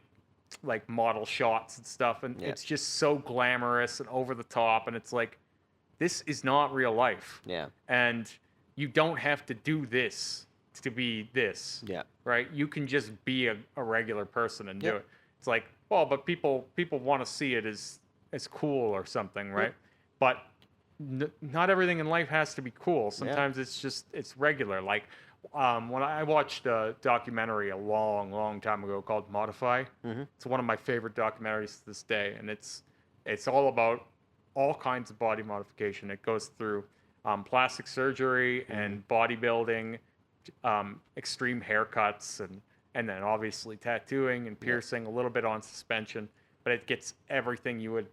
model shots and stuff, and it's just so glamorous and over the top, and it's like, this is not real life. Yeah. And you don't have to do this to be this. Yeah. Right? You can just be a regular person and do it. It's like, well, but people want to see it as cool or something, right? But not everything in life has to be cool. Sometimes it's regular. Like, when I watched a documentary a long time ago called Modify, it's one of my favorite documentaries to this day, and it's all about all kinds of body modification. It goes through plastic surgery and bodybuilding, extreme haircuts, and then obviously tattooing and piercing, a little bit on suspension, but it gets everything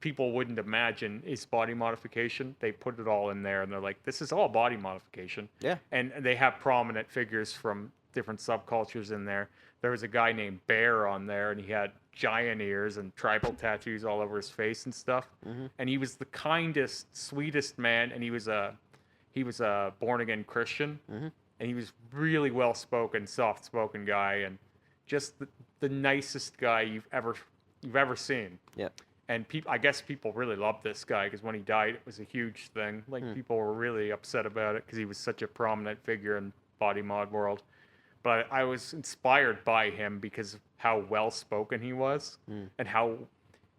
people wouldn't imagine is body modification. They put it all in there, and they're like, this is all body modification. Yeah. And they have prominent figures from different subcultures in there. There was a guy named Bear on there, and he had giant ears and tribal tattoos all over his face and stuff. And he was the kindest, sweetest man, and he was a born again Christian, and he was really well spoken, soft spoken guy, and just the nicest guy you've ever seen. Yeah. And I guess people really loved this guy, because when he died, it was a huge thing. Like, people were really upset about it because he was such a prominent figure in body mod world. but I was inspired by him because of how well spoken he was and how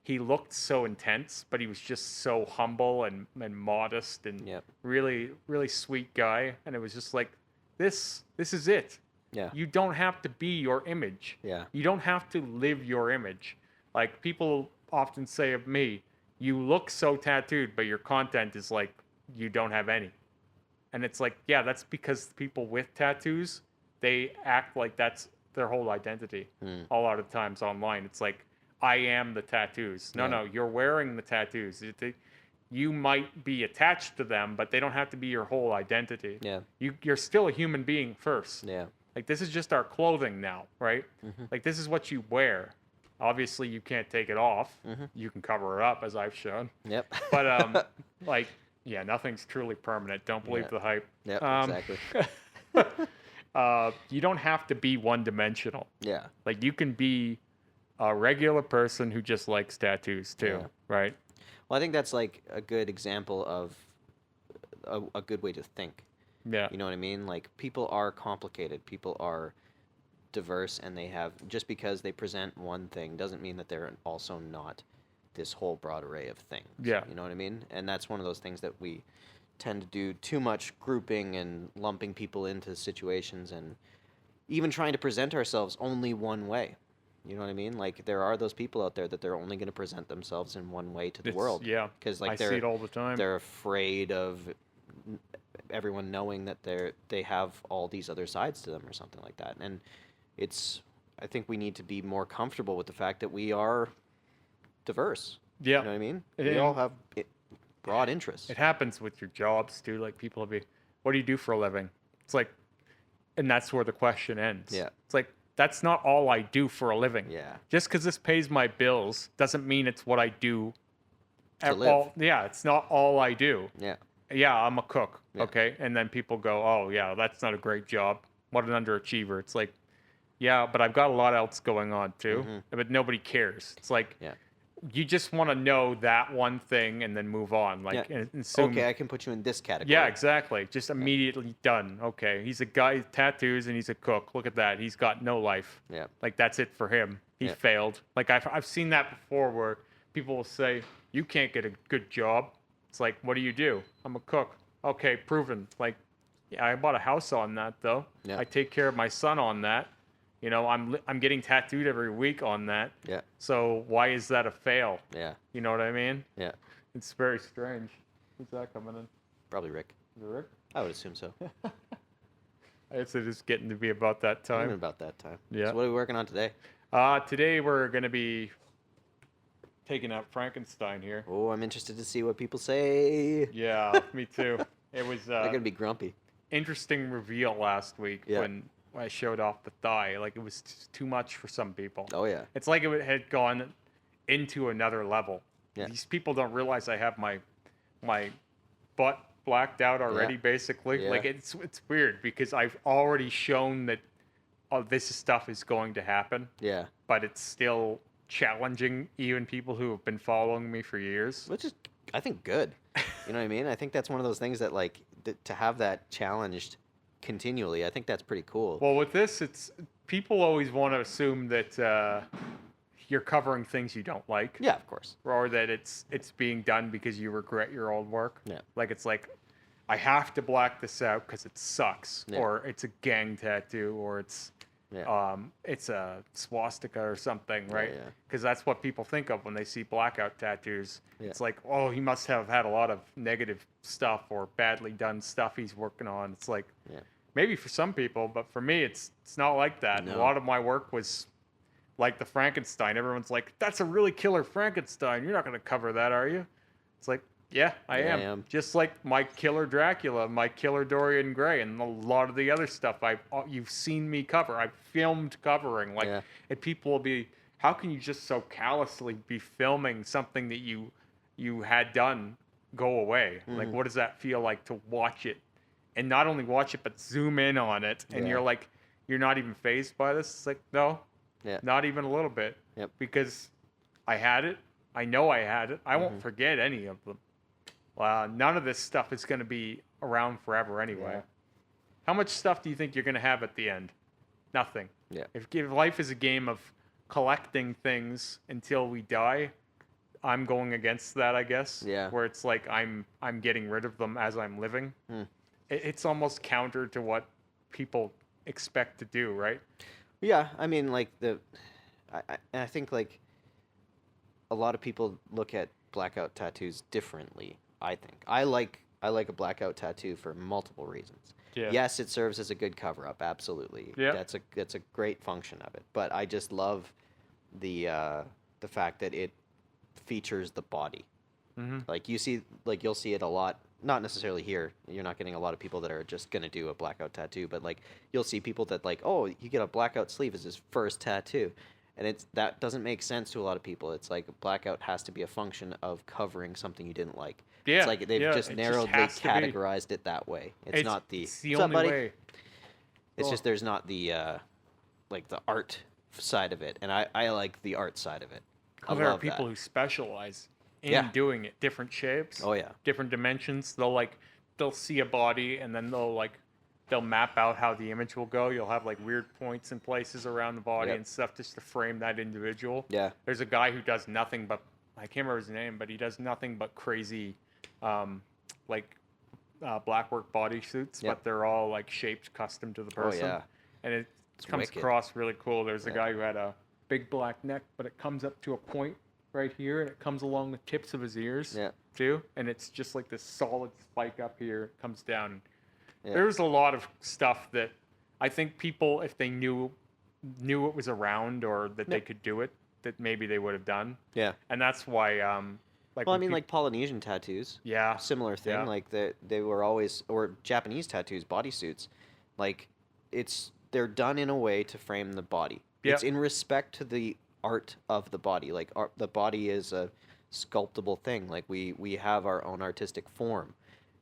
he looked so intense, but he was just so humble and modest and Yep. really, really sweet guy. And it was just like, this is it. Yeah. You don't have to be your image. Yeah. You don't have to live your image. Like people often say of me, you look so tattooed, but your content is like you don't have any. And it's like, yeah, that's because people with tattoos, they act like that's their whole identity. A lot of times online, it's like, I am the tattoos. No, Yeah. no, you're wearing the tattoos. You might be attached to them, but they don't have to be your whole identity. Yeah. You're still a human being first. Yeah. Like, this is just our clothing now, right? Like, this is what you wear. Obviously, you can't take it off. You can cover it up, as I've shown. Yep. But, like, yeah, nothing's truly permanent. Don't believe the hype. Yep. Exactly. You don't have to be one-dimensional. Yeah. Like, you can be a regular person who just likes tattoos, too, Yeah. right? Well, I think that's like a good example of a good way to think. Yeah. You know what I mean? Like, people are complicated. People are diverse, and they have, just because they present one thing doesn't mean that they're also not this whole broad array of things. Yeah. You know what I mean? And that's one of those things that we tend to do too much grouping and lumping people into situations and even trying to present ourselves only one way. You know what I mean? Like, there are those people out there that they're only going to present themselves in one way to the world. Yeah. Because, like, I see it all the time. they're afraid of everyone knowing that they have all these other sides to them or something like that. And I think we need to be more comfortable with the fact that we are diverse. Yeah. You know what I mean? We all have broad interests. It happens with your jobs, too. Like, people will be, what do you do for a living? It's like, and that's where the question ends. Yeah. It's like, that's not all I do for a living. Yeah. Just because this pays my bills doesn't mean it's what I do. To live. Yeah, it's not all I do. Yeah. Yeah, I'm a cook. Yeah. Okay. And then people go, oh, yeah, that's not a great job. What an underachiever. It's like, yeah, but I've got a lot else going on, too. But nobody cares. It's like, Yeah. you just want to know that one thing and then move on. Like, Yeah. and assume, Okay, I can put you in this category. yeah, exactly. Just immediately done. Okay, he's a guy with tattoos and he's a cook. Look at that. He's got no life. Yeah. Like, that's it for him. He Yeah. failed. Like, I've seen that before where people will say, you can't get a good job. It's like, what do you do? I'm a cook. Okay, proven. Like, yeah, I bought a house on that, though. Yeah. I take care of my son on that. You know, I'm getting tattooed every week on that. Yeah. So why is that a fail? Yeah. You know what I mean? Yeah. It's very strange. Who's that coming in? Probably Rick. Is it Rick? I would assume so. I guess it is getting to be about that Even time. about that time. Yeah. So what are we working on today? Today we're going to be taking out Frankenstein here. Oh, I'm interested to see what people say. Yeah, me too. It was They're gonna be grumpy. interesting reveal last week Yeah. when I showed off the thigh. Like, it was too much for some people. Oh yeah. It's like it had gone into another level. Yeah. These people don't realize I have my butt blacked out already, Yeah. basically. Yeah. Like, it's weird because I've already shown that this stuff is going to happen, Yeah. but it's still challenging even people who have been following me for years. Which is, I think, good. You know what I mean? I think that's one of those things that, like, to have that challenged continually, I think that's pretty cool. Well, with this, it's people always want to assume that you're covering things you don't like. Yeah, of course. Or that it's being done because you regret your old work. Yeah. Like, it's like, I have to black this out because it sucks, Yeah. or it's a gang tattoo, or it's a swastika or something, right? yeah. Because that's what people think of when they see blackout tattoos. Yeah. It's like, oh, he must have had a lot of negative stuff or badly done stuff he's working on. It's like, Yeah. maybe for some people, but for me, it's not like that. No. A lot of my work was like the Frankenstein. Everyone's like, that's a really killer Frankenstein. You're not going to cover that, are you? It's like, yeah, I Yeah, am. I am. Just like my killer Dracula, my killer Dorian Gray, and a lot of the other stuff you've seen me cover. I've filmed covering. Like, Yeah. and people will be, how can you just so callously be filming something that you had done go away? Like, what does that feel like to watch it? And not only watch it, but zoom in on it. And Yeah. you're like, you're not even fazed by this? It's like, no, Yeah. not even a little bit. Yep. Because I had it. I know I had it. I won't forget any of them. None of this stuff is going to be around forever anyway. Yeah. How much stuff do you think you're going to have at the end? nothing. Yeah. If life is a game of collecting things until we die, I'm going against that, I guess. Yeah. Where it's like I'm getting rid of them as I'm living. It's almost counter to what people expect to do, right? Yeah, I mean, like I think like a lot of people look at blackout tattoos differently. I think I like a blackout tattoo for multiple reasons. Yeah. Yes, it serves as a good cover up, absolutely. Yeah. That's a great function of it. But I just love the fact that it features the body. Like you'll see it a lot. Not necessarily here. You're not getting a lot of people that are just gonna do a blackout tattoo, but like you'll see people that like, oh, you get a blackout sleeve as his first tattoo, and that doesn't make sense to a lot of people. It's like blackout has to be a function of covering something you didn't like. Yeah, it's like they've just it narrowly has to be. categorized it that way. It's not the It's the "What's up, only buddy?" way. It's Cool. just there's not the like the art side of it, and I like the art side of it. I There are love people that. who specialize in Yeah. doing it, different shapes, Oh yeah, different dimensions. They'll see a body and then they'll map out how the image will go. You'll have like weird points and places around the body Yep. and stuff just to frame that individual. yeah, There's a guy who does nothing but, I can't remember his name, but he does nothing but crazy black work bodysuits, Yep. but they're all like shaped custom to the oh person. yeah. And it It's comes wicked. across really cool. There's a Yeah. guy who had a big black neck, but it comes up to a point right here, and it comes along the tips of his ears Yeah. too. And it's just like this solid spike up here, it comes down. Yeah. There's a lot of stuff that I think people, if they knew it was around or that they Yep. could do it, that maybe they would have done. Yeah. And that's why, like, Well, I when mean, peop- like Polynesian tattoos. yeah, Similar thing. Yeah. Like they were always, or Japanese tattoos, bodysuits. Like they're done in a way to frame the body. Yep. It's in respect to the art of the body. Like the body is a sculptable thing. Like we have our own artistic form,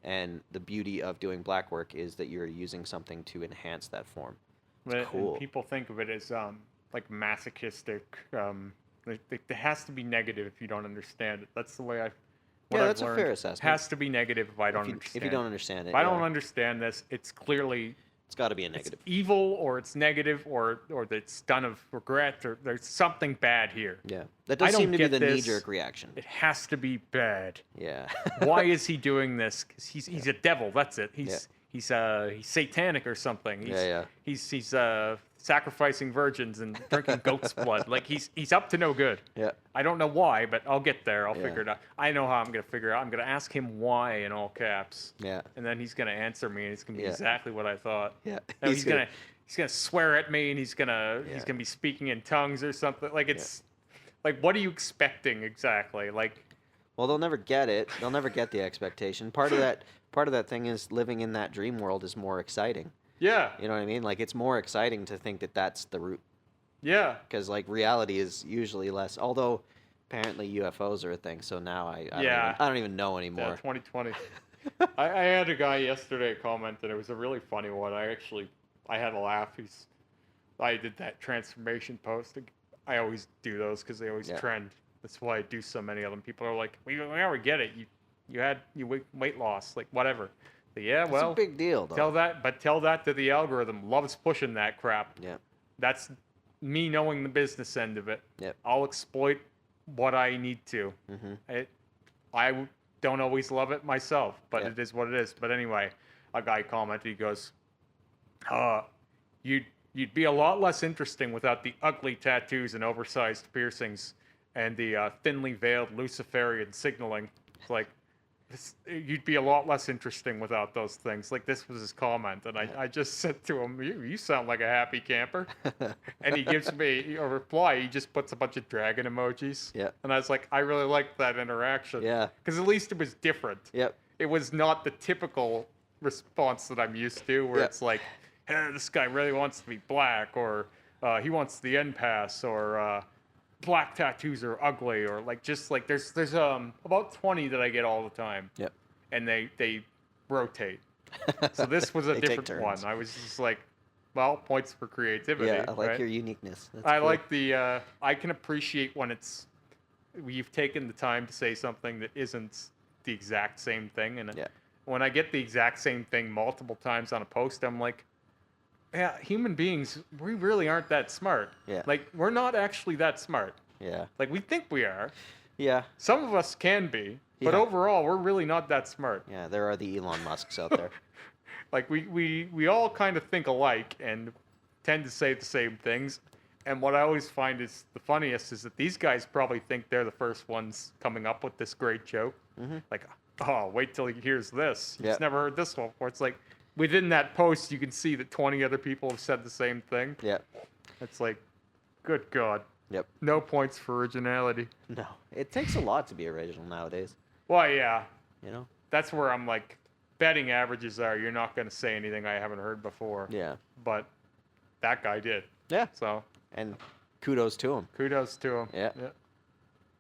and the beauty of doing black work is that you're using something to enhance that form. and cool. people think of it as like masochistic. It has to be negative if you don't understand it. That's the way Yeah, I've that's a learned. fair It assessment. has to be negative if I don't If you, understand. if you don't understand it, If I don't yeah, understand this, it's clearly it's got to be a it's negative. evil or it's negative or it's done of regret or there's something bad here. Yeah, that I does don't seem to be get the this. knee-jerk reaction. It has to be bad. Yeah. Why is he doing this? 'Cause he's a devil. That's it. He's Yeah. he's satanic or something. Yeah. He's sacrificing virgins and drinking goat's blood. Like he's up to no good. Yeah. I don't know why, but I'll get there. I'll Yeah. figure it out. I know how I'm gonna figure it out. I'm gonna ask him why in all caps, Yeah. and then he's gonna answer me, and it's gonna be Yeah. exactly what I thought. Yeah. No, he's gonna swear at me, and he's gonna Yeah. be speaking in tongues or something. Like it's like, what are you expecting exactly? Like, Well, they'll never get it. They'll never get the expectation. Part of that thing is living in that dream world is more exciting. yeah, You know what I mean? Like it's more exciting to think that that's the route, yeah. because like reality is usually less. Although apparently UFOs are a thing, so now I don't even know Yeah, anymore. 2020. I had a guy yesterday comment, and it was a really funny one. I had a laugh. I did that transformation post. I always do those because they always Yeah. trend. That's why I do so many of them. People are like, we already get it. You had weight loss, like whatever. But yeah, It's well, a big deal, though. tell that to the algorithm. Loves pushing that crap. Yeah. That's me knowing the business end of it. Yep. I'll exploit what I need to. Mm-hmm. I don't always love it myself, but Yeah. it is what it is. But anyway, a guy commented, he goes, you'd be a lot less interesting without the ugly tattoos and oversized piercings and the thinly veiled Luciferian signaling. It's like, you'd be a lot less interesting without those things. Like, this was his comment, and I just said to him, you sound like a happy camper. And he gives me a reply. He just puts a bunch of dragon emojis. Yeah. And I was like, I really liked that interaction. Yeah. Because at least it was different. Yep. It was not the typical response that I'm used to, where Yeah. it's like, hey, this guy really wants to be black, or he wants the end pass, or black tattoos are ugly, or like just like there's about 20 that I get all the time. Yep. And they rotate. So this was a They take different one. turns. I was just like, well, points for creativity. Yeah, I like right? your uniqueness. That's I cool. like the I can appreciate when you've taken the time to say something that isn't the exact same thing, and Yeah. when I get the exact same thing multiple times on a post, I'm like, yeah, human beings, we really aren't that smart. Yeah. Like, we're not actually that smart. Yeah. Like, we think we are. Yeah. Some of us can be, but Yeah. overall, we're really not that smart. Yeah. There are the Elon Musks out there. Like, we all kind of think alike and tend to say the same things. And what I always find is the funniest is that these guys probably think they're the first ones coming up with this great joke. Like, oh, wait till he hears this. He's Yep. never heard this one before. It's like, within that post, you can see that 20 other people have said the same thing. Yeah. It's like, good God. Yep. No points for originality. No. It takes a lot to be original nowadays. Well, yeah. You know? That's where I'm like, betting averages are you're not going to say anything I haven't heard before. Yeah. But that guy did. Yeah. So And kudos to him. kudos to him. Yeah. Yeah.